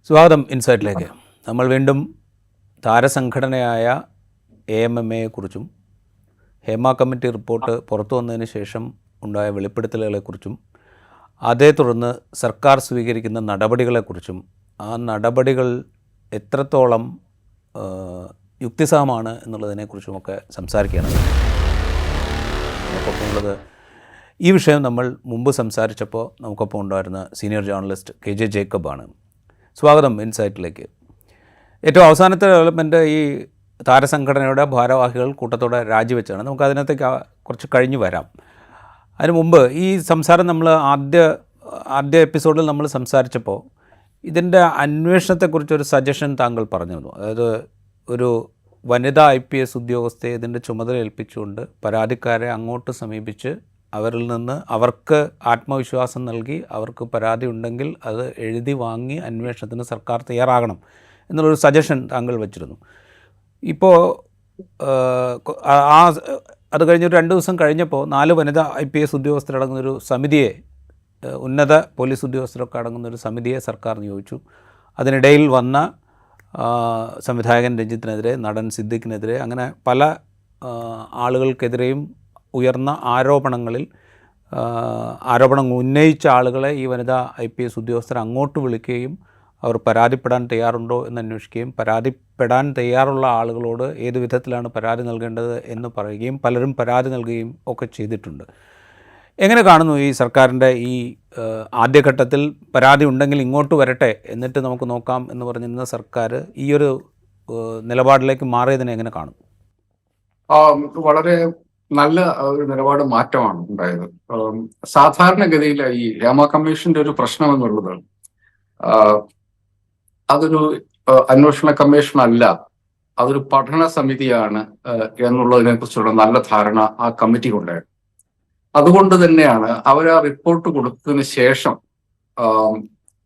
സ്വാഗതം ഇൻസൈറ്റിലേക്ക്. നമ്മൾ വീണ്ടും താരസംഘടനയായ AMMയെക്കുറിച്ചും ഹേമ കമ്മിറ്റി റിപ്പോർട്ട് പുറത്തു വന്നതിന് ശേഷം ഉണ്ടായ വെളിപ്പെടുത്തലുകളെക്കുറിച്ചും അതേ തുടർന്ന് സർക്കാർ സ്വീകരിക്കുന്ന നടപടികളെക്കുറിച്ചും ആ നടപടികൾ എത്രത്തോളം യുക്തിസഹമാണ് എന്നുള്ളതിനെക്കുറിച്ചുമൊക്കെ സംസാരിക്കുകയാണ്. നമുക്കൊപ്പം ഉള്ളത് ഈ വിഷയം നമ്മൾ മുമ്പ് സംസാരിച്ചപ്പോൾ നമുക്കൊപ്പം ഉണ്ടായിരുന്ന സീനിയർ ജേർണലിസ്റ്റ് KJ ജേക്കബാണ്. സ്വാഗതം ഇൻസൈറ്റിലേക്ക്. ഏറ്റവും അവസാനത്തെ ഡെവലപ്മെൻറ്റ് ഈ താരസംഘടനയുടെ ഭാരവാഹികൾ കൂട്ടത്തോടെ രാജിവെച്ചാണ്. നമുക്ക് അതിനകത്തേക്ക് കുറച്ച് കഴിഞ്ഞ് വരാം. അതിന് മുമ്പ് ഈ സംസാരം നമ്മൾ ആദ്യ എപ്പിസോഡിൽ നമ്മൾ സംസാരിച്ചപ്പോൾ ഇതിൻ്റെ അന്വേഷണത്തെക്കുറിച്ചൊരു സജഷൻ താങ്കൾ പറഞ്ഞു തന്നു. അതായത് ഒരു വനിതാ IPS ഉദ്യോഗസ്ഥയെ ഇതിൻ്റെ ചുമതല ഏൽപ്പിച്ചുകൊണ്ട് പരാതിക്കാരെ അങ്ങോട്ട് സമീപിച്ച് അവരിൽ നിന്ന് അവർക്ക് ആത്മവിശ്വാസം നൽകി അവർക്ക് പരാതി ഉണ്ടെങ്കിൽ അത് എഴുതി വാങ്ങി അന്വേഷണത്തിന് സർക്കാർ തയ്യാറാകണം എന്നുള്ളൊരു സജഷൻ താങ്കൾ വച്ചിരുന്നു. ഇപ്പോൾ അത് കഴിഞ്ഞൊരു 2 ദിവസം കഴിഞ്ഞപ്പോൾ 4 വനിതാ IPS ഉദ്യോഗസ്ഥരടങ്ങുന്നൊരു സമിതിയെ, ഉന്നത പോലീസ് ഉദ്യോഗസ്ഥരൊക്കെ അടങ്ങുന്നൊരു സമിതിയെ സർക്കാർ നിയോഗിച്ചു. അതിനിടയിൽ വന്ന സംവിധായകൻ രഞ്ജിത്തിനെതിരെ, നടൻ സിദ്ദിഖിനെതിരെ, അങ്ങനെ പല ആളുകൾക്കെതിരെയും ഉയർന്ന ആരോപണങ്ങൾ ഉന്നയിച്ച ആളുകളെ ഈ വനിതാ IPS ഉദ്യോഗസ്ഥർ അങ്ങോട്ട് വിളിക്കുകയും അവർ പരാതിപ്പെടാൻ തയ്യാറുണ്ടോ എന്ന് അന്വേഷിക്കുകയും പരാതിപ്പെടാൻ തയ്യാറുള്ള ആളുകളോട് ഏത് വിധത്തിലാണ് പരാതി നൽകേണ്ടത് എന്ന് പറയുകയും പലരും പരാതി നൽകുകയും ഒക്കെ ചെയ്തിട്ടുണ്ട്. എങ്ങനെ കാണുന്നു ഈ സർക്കാരിൻ്റെ ഈ ആദ്യഘട്ടത്തിൽ പരാതി ഉണ്ടെങ്കിൽ ഇങ്ങോട്ട് വരട്ടെ എന്നിട്ട് നമുക്ക് നോക്കാം എന്ന് പറഞ്ഞിരുന്ന സർക്കാർ ഈ ഒരു നിലപാടിലേക്ക് മാറിയതിനെ എങ്ങനെ കാണുന്നു? വളരെ നല്ല ഒരു നിലപാട് മാറ്റമാണ് ഉണ്ടായത്. സാധാരണഗതിയിൽ ഈ ഹേമ കമ്മീഷന്റെ ഒരു പ്രശ്നം എന്നുള്ളത് അതൊരു അന്വേഷണ കമ്മീഷൻ അല്ല, അതൊരു പഠന സമിതിയാണ് എന്നുള്ളതിനെ കുറിച്ചുള്ള നല്ല ധാരണ ആ കമ്മിറ്റിക്കുണ്ടായിരുന്നു. അതുകൊണ്ട് തന്നെയാണ് അവർ ആ റിപ്പോർട്ട് കൊടുത്തതിന് ശേഷം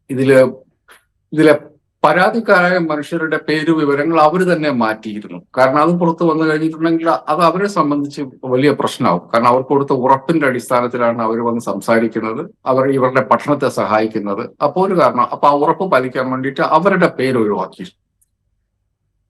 ഇതിലെ പരാതിക്കാരായ മനുഷ്യരുടെ പേര് വിവരങ്ങൾ അവർ തന്നെ മാറ്റിയിരുന്നു. കാരണം അത് പുറത്ത് വന്നു കഴിഞ്ഞിട്ടുണ്ടെങ്കിൽ അത് അവരെ സംബന്ധിച്ച് വലിയ പ്രശ്നമാവും. കാരണം അവർക്ക് കൊടുത്ത ഉറപ്പിന്റെ അടിസ്ഥാനത്തിലാണ് അവർ വന്ന് സംസാരിക്കുന്നത്, അവർ ഇവരുടെ പഠനത്തെ സഹായിക്കുന്നത്. അപ്പോൾ ഒരു കാരണം, അപ്പൊ ആ ഉറപ്പ് പാലിക്കാൻ വേണ്ടിയിട്ട് അവരുടെ പേര് ഒഴിവാക്കി.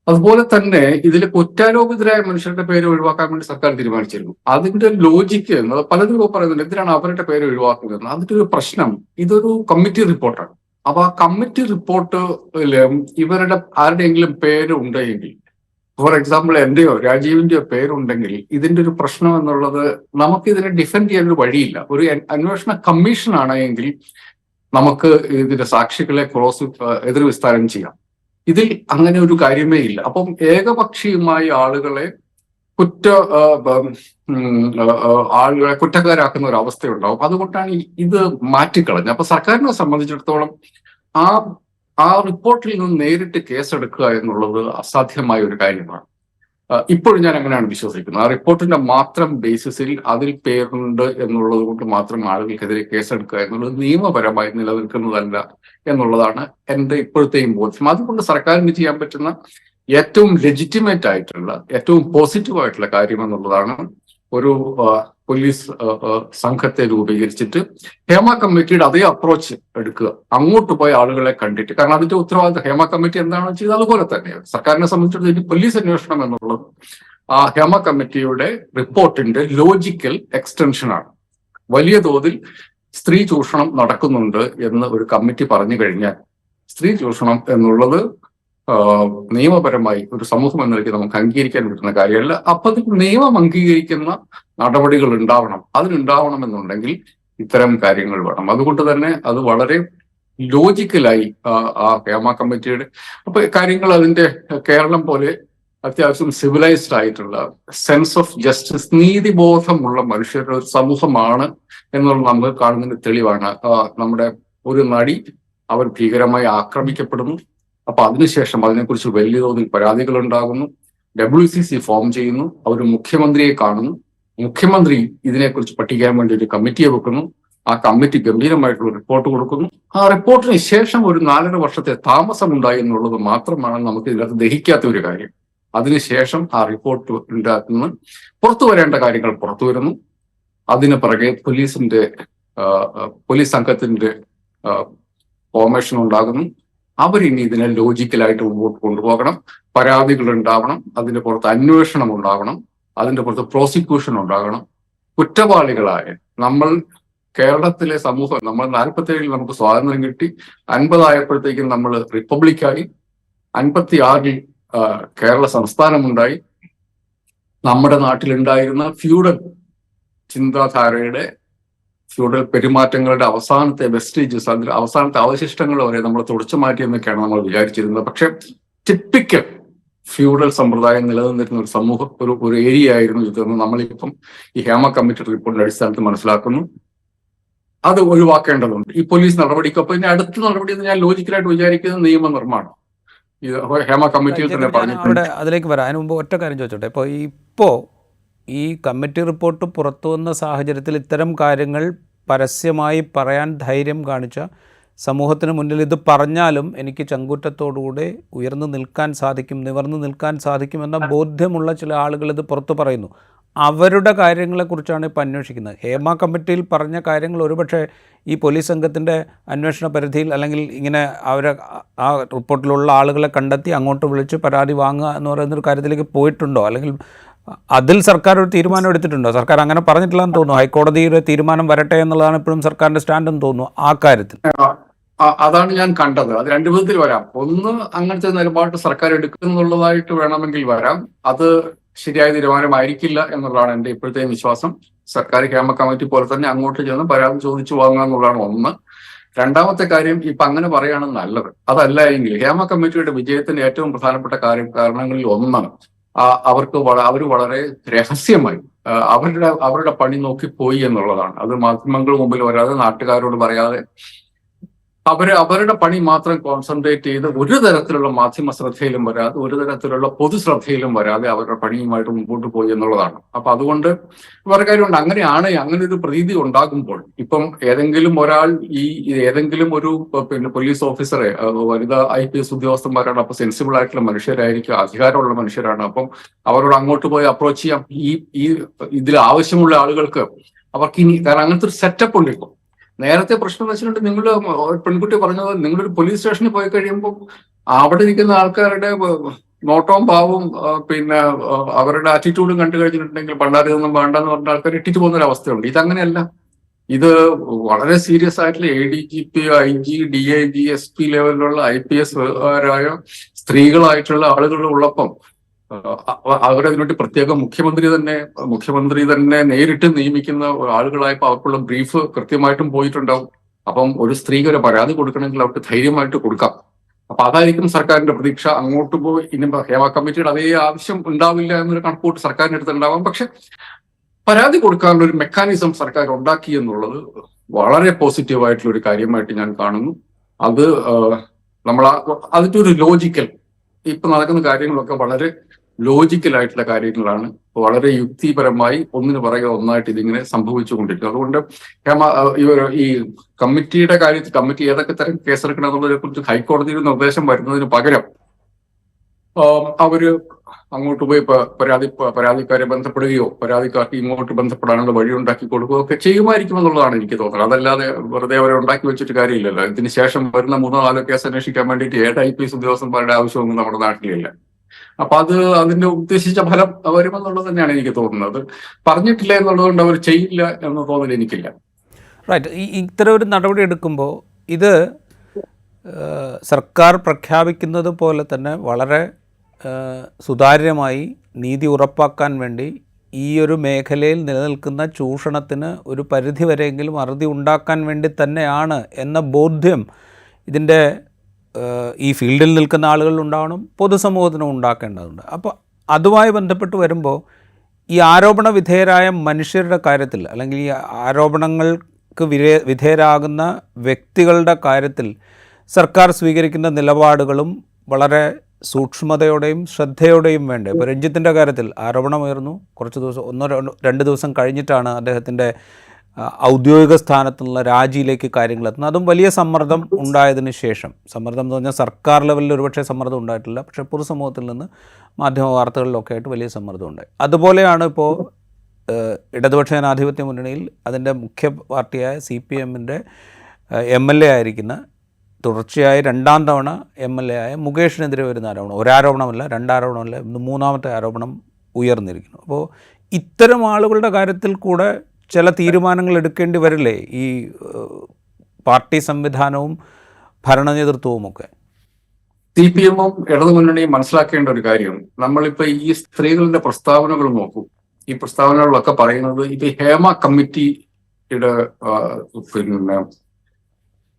അതുപോലെ തന്നെ ഇതിൽ കുറ്റാരോപിതരായ മനുഷ്യരുടെ പേര് ഒഴിവാക്കാൻ വേണ്ടി സർക്കാർ തീരുമാനിച്ചിരുന്നു. അതിന്റെ ലോജിക്ക് പലരും പറയുന്നുണ്ട് എന്തിനാണ് അവരുടെ പേര് ഒഴിവാക്കുന്നത്. അതിന്റെ ഒരു പ്രശ്നം, ഇതൊരു കമ്മിറ്റി റിപ്പോർട്ടാണ്. അപ്പൊ ആ കമ്മിറ്റി റിപ്പോർട്ടില് ഇവരുടെ ആരുടെയെങ്കിലും പേര് ഉണ്ടെങ്കിൽ, ഫോർ എക്സാമ്പിൾ എന്റെയോ രാജീവിന്റെയോ പേരുണ്ടെങ്കിൽ, ഇതിന്റെ ഒരു പ്രശ്നം എന്നുള്ളത് നമുക്ക് ഇതിനെ ഡിഫെൻഡ് ചെയ്യാൻ ഒരു വഴിയില്ല. ഒരു അന്വേഷണ കമ്മീഷൻ ആണെങ്കിൽ നമുക്ക് ഇതിന്റെ സാക്ഷികളെ എതിർ വിസ്താരം ചെയ്യാം. ഇതിൽ അങ്ങനെ ഒരു കാര്യമേ ഇല്ല. അപ്പം ഏകപക്ഷീയമായി ആളുകളെ കുറ്റക്കാരാക്കുന്ന ഒരു അവസ്ഥയുണ്ടാവും. അതുകൊണ്ടാണ് ഇത് മാറ്റിക്കളഞ്ഞത്. അപ്പൊ സർക്കാരിനെ സംബന്ധിച്ചിടത്തോളം ആ റിപ്പോർട്ടിൽ നിന്ന് നേരിട്ട് കേസെടുക്കുക എന്നുള്ളത് അസാധ്യമായ ഒരു കാര്യമാണ്. ഇപ്പോഴും ഞാൻ അങ്ങനെയാണ് വിശ്വസിക്കുന്നത്. ആ റിപ്പോർട്ടിന്റെ മാത്രം ബേസിസിൽ അതിൽ പേരുണ്ട് എന്നുള്ളത് കൊണ്ട് മാത്രം ആളുകൾക്കെതിരെ കേസെടുക്കുക എന്നുള്ളത് നിയമപരമായി നിലനിൽക്കുന്നതല്ല എന്നുള്ളതാണ് എൻ്റെ ഇപ്പോഴത്തെയും ബോധ്യം. അതുകൊണ്ട് സർക്കാരിന് ചെയ്യാൻ പറ്റുന്ന ഏറ്റവും ലെജിറ്റിമേറ്റ് ആയിട്ടുള്ള, ഏറ്റവും പോസിറ്റീവ് ആയിട്ടുള്ള കാര്യം എന്നുള്ളതാണ് ഒരു പോലീസ് സംഘത്തെ രൂപീകരിച്ചിട്ട് ഹേമ കമ്മിറ്റിയുടെ അതേ അപ്രോച്ച് എടുക്കുക, അങ്ങോട്ട് പോയ ആളുകളെ കണ്ടിട്ട്. കാരണം അതിന്റെ ഉത്തരവാദിത്തം ഹേമ കമ്മിറ്റി എന്താണെന്ന് ചെയ്തത് അതുപോലെ തന്നെയാണ്. സർക്കാരിനെ സംബന്ധിച്ചിടത്തോളം പോലീസ് അന്വേഷണം എന്നുള്ളത് ആ ഹേമ കമ്മിറ്റിയുടെ റിപ്പോർട്ടിന്റെ ലോജിക്കൽ എക്സ്റ്റൻഷനാണ്. വലിയ തോതിൽ സ്ത്രീ ചൂഷണം നടക്കുന്നുണ്ട് എന്ന് ഒരു കമ്മിറ്റി പറഞ്ഞു കഴിഞ്ഞാൽ സ്ത്രീ ചൂഷണം എന്നുള്ളത് നിയമപരമായി ഒരു സമൂഹം എന്ന നിലയ്ക്ക് നമുക്ക് അംഗീകരിക്കാൻ പറ്റുന്ന കാര്യമല്ല. അപ്പൊ അതിൽ നിയമം അംഗീകരിക്കുന്ന നടപടികൾ ഉണ്ടാവണം. അതിനുണ്ടാവണമെന്നുണ്ടെങ്കിൽ ഇത്തരം കാര്യങ്ങൾ വേണം. അതുകൊണ്ട് തന്നെ അത് വളരെ ലോജിക്കലായി ആ ഹേമ കമ്മിറ്റിയുടെ കാര്യങ്ങൾ അതിന്റെ കേരളം പോലെ അത്യാവശ്യം സിവിലൈസ്ഡ് ആയിട്ടുള്ള സെൻസ് ഓഫ് ജസ്റ്റിസ്, നീതിബോധമുള്ള മനുഷ്യരുടെ ഒരു സമൂഹമാണ് എന്നുള്ളത് നമുക്ക് കാണുന്നതിന് തെളിവാണ്. നമ്മുടെ ഒരു നടി അവർ ഭീകരമായി ആക്രമിക്കപ്പെടുന്നു. അപ്പൊ അതിനുശേഷം അതിനെക്കുറിച്ച് വലിയ തോതിൽ പരാതികൾ ഉണ്ടാകുന്നു. WCC ഫോം ചെയ്യുന്നു. അവർ മുഖ്യമന്ത്രിയെ കാണുന്നു. മുഖ്യമന്ത്രി ഇതിനെക്കുറിച്ച് പഠിക്കാൻ വേണ്ടി ഒരു കമ്മിറ്റിയെ വെക്കുന്നു. ആ കമ്മിറ്റി ഗംഭീരമായിട്ടുള്ള റിപ്പോർട്ട് കൊടുക്കുന്നു. ആ റിപ്പോർട്ടിന് ശേഷം ഒരു 4.5 വർഷത്തെ താമസമുണ്ടായി എന്നുള്ളത് മാത്രമാണ് നമുക്ക് ഇതിനകത്ത് ദഹിക്കാത്ത ഒരു കാര്യം. അതിനുശേഷം ആ റിപ്പോർട്ടിന്റെ അകത്ത് നിന്ന് പുറത്തു വരേണ്ട കാര്യങ്ങൾ പുറത്തു വരുന്നു. അതിന് പിറകെ പോലീസ് സംഘത്തിന്റെ ഫോർമേഷൻ ഉണ്ടാകുന്നു. അവരിനി ഇതിനെ ലോജിക്കലായിട്ട് മുമ്പോട്ട് കൊണ്ടുപോകണം. പരാതികൾ ഉണ്ടാവണം, അതിന്റെ പുറത്ത് അന്വേഷണം ഉണ്ടാവണം, അതിന്റെ പുറത്ത് പ്രോസിക്യൂഷൻ ഉണ്ടാകണം. കുറ്റവാളികളായ നമ്മൾ, കേരളത്തിലെ സമൂഹം, നമ്മൾ 47-ൽ നമുക്ക് സ്വാതന്ത്ര്യം കിട്ടി, 50 ആയപ്പോഴത്തേക്കും നമ്മൾ റിപ്പബ്ലിക്കായി, 56-ൽ കേരള സംസ്ഥാനമുണ്ടായി. നമ്മുടെ നാട്ടിലുണ്ടായിരുന്ന ഫ്യൂഡൽ ചിന്താധാരയുടെ, ഫ്യൂഡൽ പെരുമാറ്റങ്ങളുടെ അവസാനത്തെ വെസ്റ്റേജസ്, അതിൽ അവസാനത്തെ അവശിഷ്ടങ്ങൾ വരെ നമ്മൾ തുടച്ചു മാറ്റിയെന്നൊക്കെയാണ് നമ്മൾ വിചാരിച്ചിരുന്നത്. പക്ഷെ ടിപ്പിക്കൽ ഫ്യൂഡൽ സമ്പ്രദായം നിലനിന്നിരുന്ന ഒരു സമൂഹം, ഒരു ഏരിയ ആയിരുന്നു ഇതെന്ന് നമ്മളിപ്പം ഈ ഹേമ കമ്മിറ്റി റിപ്പോർട്ടിന്റെ അടിസ്ഥാനത്തിൽ മനസ്സിലാക്കുന്നു. അത് ഒഴിവാക്കേണ്ടതുണ്ട് ഈ പോലീസ് നടപടിക്കൊപ്പം. ഇനി അടുത്ത നടപടി എന്ന് ഞാൻ ലോജിക്കലായിട്ട് വിചാരിക്കുന്നത് നിയമനിർമ്മാണം. ഇത് ഹേമ കമ്മിറ്റിയിൽ തന്നെ പറഞ്ഞിട്ടുണ്ട്. അതിലേക്ക് വരാം. അതിന് മുമ്പ് ഒറ്റ കാര്യം ചോദിച്ചോട്ടെ. ഇപ്പോൾ ഈ കമ്മിറ്റി റിപ്പോർട്ട് പുറത്തു വന്ന സാഹചര്യത്തിൽ ഇത്തരം കാര്യങ്ങൾ പരസ്യമായി പറയാൻ ധൈര്യം കാണിച്ച, സമൂഹത്തിന് മുന്നിൽ ഇത് പറഞ്ഞാലും എനിക്ക് ചങ്കൂറ്റത്തോടുകൂടെ ഉയർന്നു നിൽക്കാൻ സാധിക്കും, നിവർന്നു നിൽക്കാൻ സാധിക്കുമെന്ന ബോധ്യമുള്ള ചില ആളുകൾ ഇത് പുറത്തു പറയുന്നു. അവരുടെ കാര്യങ്ങളെക്കുറിച്ചാണ് ഇപ്പോൾ അന്വേഷിക്കുന്നത്. ഹേമ കമ്മിറ്റിയിൽ പറഞ്ഞ കാര്യങ്ങൾ ഒരുപക്ഷെ ഈ പോലീസ് സംഘത്തിൻ്റെ അന്വേഷണ പരിധിയിൽ, അല്ലെങ്കിൽ ഇങ്ങനെ അവരെ ആ റിപ്പോർട്ടിലുള്ള ആളുകളെ കണ്ടെത്തി അങ്ങോട്ട് വിളിച്ച് പരാതി വാങ്ങുക എന്ന് പറയുന്നൊരു കാര്യത്തിലേക്ക് പോയിട്ടുണ്ടോ? അല്ലെങ്കിൽ അതിൽ സർക്കാർ ഒരു തീരുമാനം എടുത്തിട്ടുണ്ടോ? സർക്കാർ അങ്ങനെ പറഞ്ഞിട്ടില്ലെന്ന് തോന്നുന്നു. ഹൈക്കോടതിയുടെ തീരുമാനം വരട്ടെ എന്നുള്ളതാണ് ഇപ്പോഴും സർക്കാരിൻ്റെ സ്റ്റാൻഡെന്ന് തോന്നുന്നു ആ കാര്യത്തിൽ. അതാണ് ഞാൻ കണ്ടത്. അത് രണ്ടു വിധത്തിൽ വരാം. ഒന്ന്, അങ്ങനത്തെ നിലപാട് സർക്കാർ എടുക്കുന്നുള്ളതായിട്ട് വേണമെങ്കിൽ വരാം. അത് ശരിയായ തീരുമാനമായിരിക്കില്ല എന്നുള്ളതാണ് എൻ്റെ ഇപ്പോഴത്തെ വിശ്വാസം. സർക്കാർ ഹേമ കമ്മിറ്റി പോലെ തന്നെ അങ്ങോട്ട് ചെന്ന് പരാതി ചോദിച്ചു വാങ്ങുക എന്നുള്ളതാണ് ഒന്ന്. രണ്ടാമത്തെ കാര്യം, ഇപ്പൊ അങ്ങനെ പറയുകയാണ് നല്ലത്. അതല്ല എങ്കിൽ ഹേമ കമ്മിറ്റിയുടെ വിജയത്തിന്റെ ഏറ്റവും പ്രധാനപ്പെട്ട കാരണങ്ങളിൽ ഒന്നാണ് അവർ വളരെ രഹസ്യമായി അവരുടെ പണി നോക്കിപ്പോയി എന്നുള്ളതാണ്. അത് മാധ്യമങ്ങൾ മുമ്പിൽ വരാതെ, നാട്ടുകാരോട് പറയാതെ, അവരുടെ പണി മാത്രം കോൺസെൻട്രേറ്റ് ചെയ്ത് ഒരു തരത്തിലുള്ള മാധ്യമ ശ്രദ്ധയിലും വരാതെ, ഒരു തരത്തിലുള്ള പൊതുശ്രദ്ധയിലും വരാതെ അവരുടെ പണിയുമായിട്ട് മുമ്പോട്ട് പോയി എന്നുള്ളതാണ്. അപ്പൊ അതുകൊണ്ട് വേറെ കാര്യമുണ്ട്. അങ്ങനെയാണ്, അങ്ങനെ ഒരു പ്രതീതി ഉണ്ടാകുമ്പോൾ, ഇപ്പം ഏതെങ്കിലും ഒരാൾ ഏതെങ്കിലും ഒരു പോലീസ് ഓഫീസറെ, വനിതാ IPS ഉദ്യോഗസ്ഥന്മാരാണ്, അപ്പൊ സെൻസിബിൾ ആയിട്ടുള്ള മനുഷ്യരായിരിക്കും, അധികാരമുള്ള മനുഷ്യരാണ്. അപ്പം അവരോട് അങ്ങോട്ട് പോയി അപ്രോച്ച് ചെയ്യാം. ഇതിൽ ആവശ്യമുള്ള ആളുകൾക്ക് അവർക്ക് ഇനി, കാരണം അങ്ങനത്തെ ഒരു സെറ്റപ്പ് ഉണ്ട്. ഇപ്പം നേരത്തെ പ്രശ്നം വെച്ചിട്ടുണ്ട്, നിങ്ങൾ പെൺകുട്ടി പറഞ്ഞത്, നിങ്ങളൊരു പോലീസ് സ്റ്റേഷനിൽ പോയി കഴിയുമ്പോൾ അവിടെ ഇരിക്കുന്ന ആൾക്കാരുടെ നോട്ടവും ഭാവവും അവരുടെ ആറ്റിറ്റ്യൂഡും കണ്ടു കഴിഞ്ഞിട്ടുണ്ടെങ്കിൽ പണ്ടാരൊന്നും വേണ്ടെന്ന് പറഞ്ഞ ആൾക്കാർ ഇട്ടിട്ട് പോകുന്ന ഒരു അവസ്ഥയുണ്ട്. ഇതങ്ങനെയല്ല. ഇത് വളരെ സീരിയസ് ആയിട്ടുള്ള ADGP, IG, DIG, SP ലെവലിലുള്ള IPS ആയ സ്ത്രീകളായിട്ടുള്ള ആളുകൾ ഉള്ളപ്പം അവരതിനുവേണ്ടി പ്രത്യേകം മുഖ്യമന്ത്രി തന്നെ നേരിട്ട് നിയമിക്കുന്ന ആളുകളായപ്പോൾ അവർക്കുള്ള ബ്രീഫ് കൃത്യമായിട്ടും പോയിട്ടുണ്ടാവും. അപ്പം ഒരു സ്ത്രീക്ക് ഒരു പരാതി കൊടുക്കണമെങ്കിൽ അവർക്ക് ധൈര്യമായിട്ട് കൊടുക്കാം. അപ്പൊ അതായിരിക്കും സർക്കാരിന്റെ പ്രതീക്ഷ. അങ്ങോട്ട് പോയി ഇനി ഹേമ കമ്മിറ്റിയുടെ അതേ ആവശ്യം ഉണ്ടാവില്ല എന്നൊരു കണക്കൂട്ട് സർക്കാരിന്റെ അടുത്തുണ്ടാവാം. പക്ഷെ പരാതി കൊടുക്കാനുള്ള ഒരു മെക്കാനിസം സർക്കാർ ഉണ്ടാക്കി എന്നുള്ളത് വളരെ പോസിറ്റീവായിട്ടുള്ള ഒരു കാര്യമായിട്ട് ഞാൻ കാണുന്നു. അത് അതിന്റെ ഒരു ലോജിക്കൽ, ഇപ്പൊ നടക്കുന്ന കാര്യങ്ങളൊക്കെ വളരെ ലോജിക്കലായിട്ടുള്ള കാര്യങ്ങളാണ്. വളരെ യുക്തിപരമായി ഒന്നിനു പറയുക ഒന്നായിട്ട് ഇതിങ്ങനെ സംഭവിച്ചുകൊണ്ടിരിക്കും. അതുകൊണ്ട് ഈ കമ്മിറ്റിയുടെ കാര്യത്തിൽ, കമ്മിറ്റി ഏതൊക്കെ തരം കേസെടുക്കണം എന്നുള്ളതിനെ കുറിച്ച് ഹൈക്കോടതിയുടെ നിർദ്ദേശം വരുന്നതിന് പകരം അവര് അങ്ങോട്ട് പോയി പരാതിക്കാരെ ബന്ധപ്പെടുകയോ പരാതിക്കാർക്ക് ഇങ്ങോട്ട് ബന്ധപ്പെടാനുള്ള വഴി ഉണ്ടാക്കി കൊടുക്കുകയോ ഒക്കെ ചെയ്യുമായിരിക്കും എന്നുള്ളതാണ് എനിക്ക് തോന്നുന്നത്. അതല്ലാതെ വെറുതെ അവരെ ഉണ്ടാക്കി വെച്ചിട്ട് കാര്യമില്ലല്ലോ. ഇതിന് ശേഷം വരുന്ന 3-4 കേസ് അന്വേഷിക്കാൻ വേണ്ടിയിട്ട് 7 IPS ഉദ്യോഗസ്ഥന്മാരുടെ ആവശ്യമൊന്നും നമ്മുടെ നാട്ടിലില്ല. അപ്പൊ അതിന്റെ ഉദ്ദേശിച്ച ഫലം വരുമെന്നുള്ളത് തന്നെയാണ് എനിക്ക് തോന്നുന്നത്. പറഞ്ഞിട്ടില്ല എന്നുള്ളത് കൊണ്ട് അവർ ചെയ്യില്ല എന്ന തോന്നൽ എനിക്കില്ല. റൈറ്റ്. ഇത്തരം ഒരു നടപടി എടുക്കുമ്പോൾ ഇത് സർക്കാർ പ്രഖ്യാപിക്കുന്നത് പോലെ തന്നെ വളരെ സുതാര്യമായി നീതി ഉറപ്പാക്കാൻ വേണ്ടി ഈ ഒരു മേഖലയിൽ നിലനിൽക്കുന്ന ചൂഷണത്തിന് ഒരു പരിധിവരെയെങ്കിലും അറുതി ഉണ്ടാക്കാൻ വേണ്ടി തന്നെയാണ് എന്ന ബോധ്യം ഇതിൻ്റെ ഈ ഫീൽഡിൽ നിൽക്കുന്ന ആളുകളിൽ ഉണ്ടാവണം, പൊതുസമൂഹത്തിനും ഉണ്ടാക്കേണ്ടതുണ്ട്. അപ്പോൾ അതുമായി ബന്ധപ്പെട്ട് വരുമ്പോൾ ഈ ആരോപണ വിധേയരായ മനുഷ്യരുടെ കാര്യത്തിൽ, അല്ലെങ്കിൽ ഈ ആരോപണങ്ങൾക്ക് വിധേയരാകുന്ന വ്യക്തികളുടെ കാര്യത്തിൽ സർക്കാർ സ്വീകരിക്കുന്ന നിലപാടുകളും വളരെ സൂക്ഷ്മതയോടെയും ശ്രദ്ധയോടെയും വേണ്ടേ. ഇപ്പോൾ രഞ്ജിത്തിൻ്റെ കാര്യത്തിൽ ആരോപണമുയർന്നു, കുറച്ച് ദിവസം 1-2 ദിവസം കഴിഞ്ഞിട്ടാണ് അദ്ദേഹത്തിൻ്റെ ഔദ്യോഗിക സ്ഥാനത്തു നിന്നുള്ള രാജിയിലേക്ക് കാര്യങ്ങൾ എത്തുന്നത്. അതും വലിയ സമ്മർദ്ദം ഉണ്ടായതിന് ശേഷം. സമ്മർദ്ദം എന്ന് പറഞ്ഞാൽ സർക്കാർ ലെവലിൽ ഒരുപക്ഷെ സമ്മർദ്ദം ഉണ്ടായിട്ടില്ല, പക്ഷേ പൊതുസമൂഹത്തിൽ നിന്ന് മാധ്യമ വാർത്തകളിലൊക്കെ ആയിട്ട് വലിയ സമ്മർദ്ദം ഉണ്ടായി. അതുപോലെയാണ് ഇപ്പോൾ ഇടതുപക്ഷ ജനാധിപത്യ മുന്നണിയിൽ അതിൻ്റെ മുഖ്യ പാർട്ടിയായ CPM-ൻ്റെ MLA ആയിരിക്കുന്ന തുടർച്ചയായി 2ാം തവണ MLA ആയ മുകേഷിനെതിരെ വരുന്ന ആരോപണം, ഒരാരോപണമല്ല, 2 ആരോപണമല്ല, ഇന്ന് 3ാമത്തെ ആരോപണം ഉയർന്നിരിക്കുന്നു. അപ്പോൾ ഇത്തരം ആളുകളുടെ കാര്യത്തിൽ കൂടെ ചില തീരുമാനങ്ങൾ എടുക്കേണ്ടി വരില്ലേ ഈ പാർട്ടി സംവിധാനവും ഭരണ നേതൃത്വവുമൊക്കെ? CPM-ഉം ഇടതുമുന്നണിയും മനസ്സിലാക്കേണ്ട ഒരു കാര്യം, നമ്മളിപ്പോ ഈ സ്ത്രീകളുടെ പ്രസ്താവനകൾ നോക്കൂ. ഈ പ്രസ്താവനകളിലൊക്കെ പറയുന്നത് ഇത് ഹേമ കമ്മിറ്റിയുടെ പിന്നെ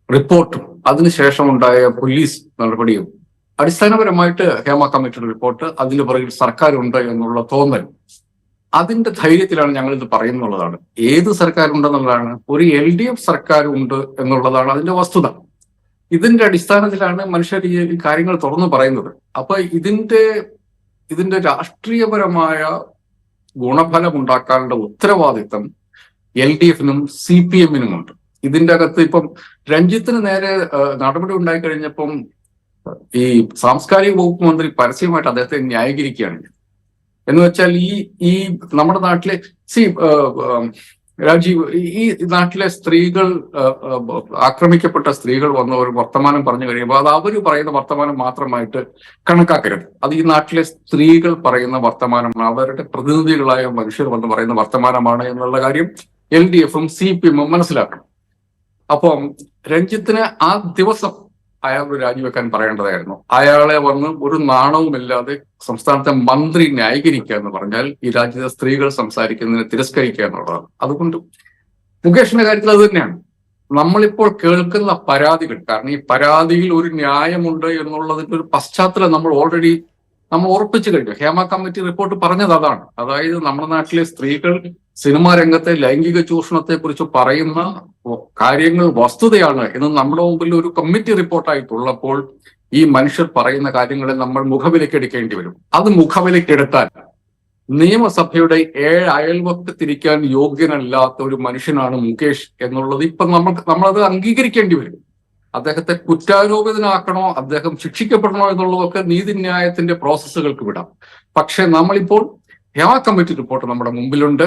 റിപ്പോർട്ടും അതിനുശേഷം ഉണ്ടായ പോലീസ് നടപടിയും, അടിസ്ഥാനപരമായിട്ട് ഹേമ കമ്മിറ്റിയുടെ റിപ്പോർട്ട്, അതിന് പുറകിൽ സർക്കാരുണ്ട് എന്നുള്ള തോന്നൽ, അതിന്റെ ധൈര്യത്തിലാണ് ഞങ്ങൾ ഇത് പറയുന്നുള്ളതാണ്. ഏത് സർക്കാരുണ്ടെന്നുള്ളതാണ്, ഒരു LDF സർക്കാരുണ്ട് എന്നുള്ളതാണ് അതിന്റെ വസ്തുത. ഇതിന്റെ അടിസ്ഥാനത്തിലാണ് മനുഷ്യർ ഈ കാര്യങ്ങൾ തുറന്നു പറയുന്നത്. അപ്പൊ ഇതിന്റെ രാഷ്ട്രീയപരമായ ഗുണഫലം ഉണ്ടാക്കാനുള്ള ഉത്തരവാദിത്തം LDF-നും CPM-നുമുണ്ട്. ഇതിന്റെ അകത്ത് ഇപ്പം രഞ്ജിത്തിന് നേരെ നടപടി ഉണ്ടായി കഴിഞ്ഞപ്പം ഈ സാംസ്കാരിക വകുപ്പ് മന്ത്രി പരസ്യമായിട്ട് അദ്ദേഹത്തെ ന്യായീകരിക്കുകയാണ്. എന്ന് വെച്ചാൽ ഈ നമ്മുടെ നാട്ടിലെ രാജീവ്, ഈ നാട്ടിലെ സ്ത്രീകൾ, ആക്രമിക്കപ്പെട്ട സ്ത്രീകൾ വന്ന ഒരു വർത്തമാനം പറഞ്ഞു കഴിയുമ്പോൾ അത് അവർ പറയുന്ന വർത്തമാനം മാത്രമായിട്ട് കണക്കാക്കരുത്. അത് ഈ നാട്ടിലെ സ്ത്രീകൾ പറയുന്ന വർത്തമാനമാണ്, അവരുടെ പ്രതിനിധികളായ മനുഷ്യർ വന്ന് പറയുന്ന വർത്തമാനമാണ് എന്നുള്ള കാര്യം LDF-ഉം CPM-ഉം മനസ്സിലാക്കണം. അപ്പം രഞ്ജിത്തിന് ആ ദിവസം അയാൾ രാജിവെക്കാൻ പറയേണ്ടതായിരുന്നു. അയാളെ വന്ന് ഒരു നാണവുമില്ലാതെ സംസ്ഥാനത്തെ മന്ത്രി ന്യായീകരിക്കുക എന്ന് പറഞ്ഞാൽ ഈ രാജ്യത്തെ സ്ത്രീകൾ സംസാരിക്കുന്നതിനെ തിരസ്കരിക്കുക എന്നുള്ളതാണ്. അതുകൊണ്ട് മുകേഷിന്റെ കാര്യത്തിൽ അത് തന്നെയാണ് നമ്മളിപ്പോൾ കേൾക്കുന്ന പരാതികൾ. കാരണം ഈ പരാതിയിൽ ഒരു ന്യായമുണ്ട് എന്നുള്ളതിന്റെ ഒരു പശ്ചാത്തലം നമ്മൾ ഉറപ്പിച്ചു കഴിഞ്ഞു. ഹേമ കമ്മിറ്റി റിപ്പോർട്ട് പറഞ്ഞത് അതാണ്. അതായത് നമ്മുടെ നാട്ടിലെ സ്ത്രീകൾ സിനിമാ രംഗത്തെ ലൈംഗിക ചൂഷണത്തെ കുറിച്ച് പറയുന്ന കാര്യങ്ങൾ വസ്തുതയാണ് എന്ന് നമ്മുടെ മുമ്പിൽ ഒരു കമ്മിറ്റി റിപ്പോർട്ടായിട്ടുള്ളപ്പോൾ ഈ മനുഷ്യർ പറയുന്ന കാര്യങ്ങളെ നമ്മൾ മുഖവിലക്കെടുക്കേണ്ടി വരും. അത് മുഖവിലക്കെടുത്താൽ നിയമസഭയുടെ 7 അയൽവക്കത്തിരിക്കാൻ യോഗ്യനല്ലാത്ത ഒരു മനുഷ്യനാണ് മുകേഷ് എന്നുള്ളത് ഇപ്പൊ നമ്മളത് അംഗീകരിക്കേണ്ടി വരും. അദ്ദേഹത്തെ കുറ്റാരോപിതനാക്കണോ, അദ്ദേഹം ശിക്ഷിക്കപ്പെടണോ എന്നുള്ളതൊക്കെ നീതിന്യായത്തിന്റെ പ്രോസസ്സുകൾക്ക് വിടാം. പക്ഷെ നമ്മളിപ്പോൾ ഹേമ കമ്മിറ്റി റിപ്പോർട്ട് നമ്മുടെ മുമ്പിലുണ്ട്.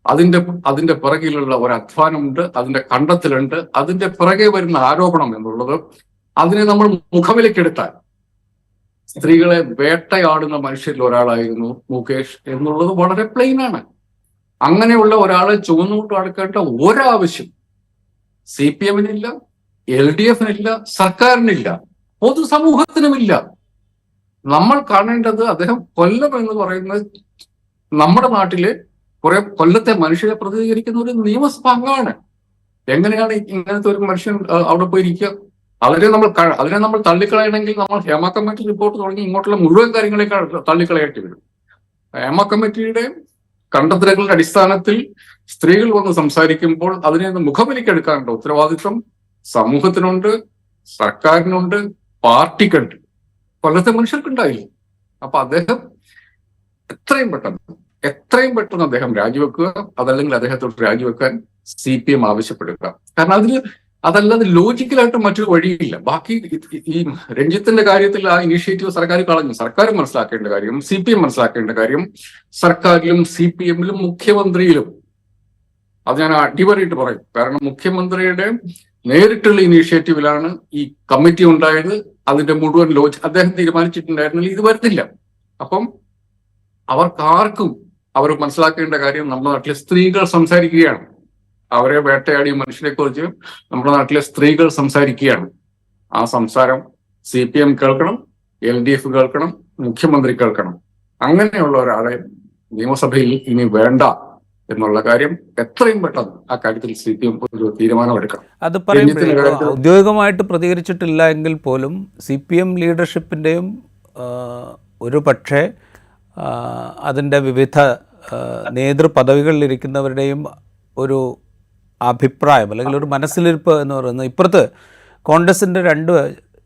അതിന്റെ പിറകിലുള്ള ഒരു അധ്വാനമുണ്ട്, അതിന്റെ കണ്ടെത്തലുണ്ട്, അതിന്റെ പിറകെ വരുന്ന ആരോപണം എന്നുള്ളത്, അതിനെ നമ്മൾ മുഖവിലക്കെടുത്താൽ സ്ത്രീകളെ വേട്ടയാടുന്ന മനുഷ്യരിൽ ഒരാളായിരുന്നു മുകേഷ് എന്നുള്ളത് വളരെ പ്ലെയിനാണ്. അങ്ങനെയുള്ള ഒരാളെ ചുവന്നുകൊണ്ട് അടുക്കേണ്ട ഒരാവശ്യം CPM-നില്ല, LDF-നില്ല, സർക്കാരിനില്ല, പൊതുസമൂഹത്തിനുമില്ല. നമ്മൾ കാണേണ്ടത് അദ്ദേഹം കൊല്ലം എന്ന് പറയുന്ന നമ്മുടെ നാട്ടിലെ കൊല്ലത്തെ മനുഷ്യരെ പ്രതിനിധീകരിക്കുന്ന ഒരു നിയമസഭ അംഗമാണ്. എങ്ങനെയാണ് ഇങ്ങനത്തെ ഒരു മനുഷ്യൻ അവിടെ പോയിരിക്കുക? അതിനെ നമ്മൾ തള്ളിക്കളയണമെങ്കിൽ നമ്മൾ ഹേമ കമ്മിറ്റി റിപ്പോർട്ട് തുടങ്ങി ഇങ്ങോട്ടുള്ള മുഴുവൻ കാര്യങ്ങളെ തള്ളിക്കളയേണ്ടി വരും. ഹേമ കമ്മിറ്റിയുടെ കണ്ടെത്തലുകളുടെ അടിസ്ഥാനത്തിൽ സ്ത്രീകൾ വന്ന് സംസാരിക്കുമ്പോൾ അതിനെ മുഖവിലക്കെടുക്കാനുള്ള ഉത്തരവാദിത്വം സമൂഹത്തിനുണ്ട്, സർക്കാരിനുണ്ട്, പാർട്ടിക്കുണ്ട്. കൊല്ലത്തെ മനുഷ്യർക്കുണ്ടായില്ല. അപ്പൊ അദ്ദേഹം എത്രയും പെട്ടെന്ന് അദ്ദേഹം രാജിവെക്കുക, അതല്ലെങ്കിൽ അദ്ദേഹത്തോട് രാജിവെക്കാൻ CPM ആവശ്യപ്പെടുക. കാരണം അതല്ലാതെ ലോജിക്കലായിട്ട് മറ്റൊരു വഴിയില്ല. ബാക്കി ഈ രഞ്ജിത്തിന്റെ കാര്യത്തിൽ ആ ഇനീഷ്യേറ്റീവ് സർക്കാർ കളഞ്ഞു. സർക്കാർ മനസ്സിലാക്കേണ്ട കാര്യം, CPM മനസ്സിലാക്കേണ്ട കാര്യം, സർക്കാരിലും CPM-ലും മുഖ്യമന്ത്രിയിലും അത് ഞാൻ അടിവരയിട്ട് പറയും. കാരണം മുഖ്യമന്ത്രിയുടെ നേരിട്ടുള്ള ഇനീഷ്യേറ്റീവിലാണ് ഈ കമ്മിറ്റി ഉണ്ടായത്. അതിന്റെ മുഴുവൻ അദ്ദേഹം തീരുമാനിച്ചിട്ടുണ്ടായിരുന്നില്ല ഇത് വരുന്നില്ല. അപ്പം അവർക്കാർക്കും അവർ മനസ്സിലാക്കേണ്ട കാര്യം, നമ്മുടെ നാട്ടിലെ സ്ത്രീകൾ സംസാരിക്കുകയാണ്. അവരെ വേട്ടയാടിയ മനുഷ്യരെ കുറിച്ച് നമ്മുടെ നാട്ടിലെ സ്ത്രീകൾ സംസാരിക്കുകയാണ്. ആ സംസാരം CPM കേൾക്കണം, LDF കേൾക്കണം, മുഖ്യമന്ത്രി കേൾക്കണം. അങ്ങനെയുള്ള ഒരാളെ നിയമസഭയിൽ ഇനി വേണ്ട എന്നുള്ള കാര്യം എത്രയും പെട്ടെന്ന് ആ കാര്യത്തിൽ CPM ഒരു തീരുമാനമെടുക്കണം. അത് പറയുമ്പോൾ ഔദ്യോഗികമായിട്ട് പ്രതികരിച്ചിട്ടില്ല എങ്കിൽ പോലും CPM ലീഡർഷിപ്പിൻ്റെയും ഒരു പക്ഷേ അതിൻ്റെ വിവിധ നേതൃപദവികളിലിരിക്കുന്നവരുടെയും ഒരു അഭിപ്രായം അല്ലെങ്കിൽ ഒരു മനസ്സിലിരിപ്പ് എന്ന് പറയുന്നത്, ഇപ്പുറത്ത് കോൺഗ്രസിൻ്റെ 2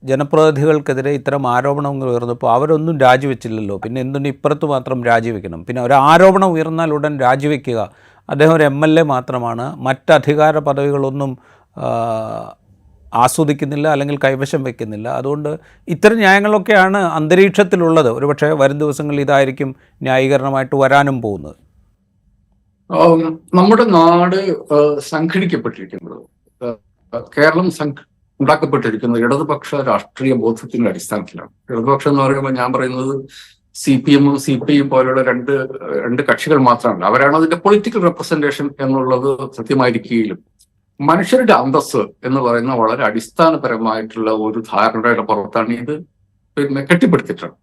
ജനപ്രതിനിധികൾക്കെതിരെ ഇത്തരം ആരോപണങ്ങൾ ഉയർന്നപ്പോൾ അവരൊന്നും രാജിവെച്ചില്ലല്ലോ, പിന്നെ എന്തിനും ഇപ്പുറത്ത് മാത്രം രാജിവെക്കണം? പിന്നെ ഒരു ആരോപണം ഉയർന്നാൽ ഉടൻ രാജിവെക്കുക. അദ്ദേഹം ഒരു MLA മാത്രമാണ്, മറ്റ് അധികാര പദവികളൊന്നും ആസ്വദിക്കുന്നില്ല അല്ലെങ്കിൽ കൈവശം വയ്ക്കുന്നില്ല. അതുകൊണ്ട് ഇത്തരം ന്യായങ്ങളൊക്കെയാണ് അന്തരീക്ഷത്തിലുള്ളത്. ഒരുപക്ഷെ വരും ദിവസങ്ങളിൽ ഇതായിരിക്കും ന്യായീകരണമായിട്ട് വരാനും പോകുന്നത്. നമ്മുടെ നാട് സംഘടിക്കപ്പെട്ടിരിക്കുന്നത്, കേരളം ഉണ്ടാക്കപ്പെട്ടിരിക്കുന്നത് ഇടതുപക്ഷ രാഷ്ട്രീയ ബോധത്തിന്റെ അടിസ്ഥാനത്തിലാണ്. ഇടതുപക്ഷം എന്ന് പറയുമ്പോൾ ഞാൻ പറയുന്നത് CPM-ഉം CPI പോലെയുള്ള രണ്ട് കക്ഷികൾ മാത്രമല്ല. അവരാണ് അതിന്റെ പൊളിറ്റിക്കൽ റെപ്രസെന്റേഷൻ എന്നുള്ളത് സത്യമായിരിക്കുകയും മനുഷ്യരുടെ അന്തസ്സ് എന്ന് പറയുന്ന വളരെ അടിസ്ഥാനപരമായിട്ടുള്ള ഒരു ധാരണയുടെ പുറത്താണ് ഇത് പിന്നെ കെട്ടിപ്പടുത്തിട്ടുള്ളത്.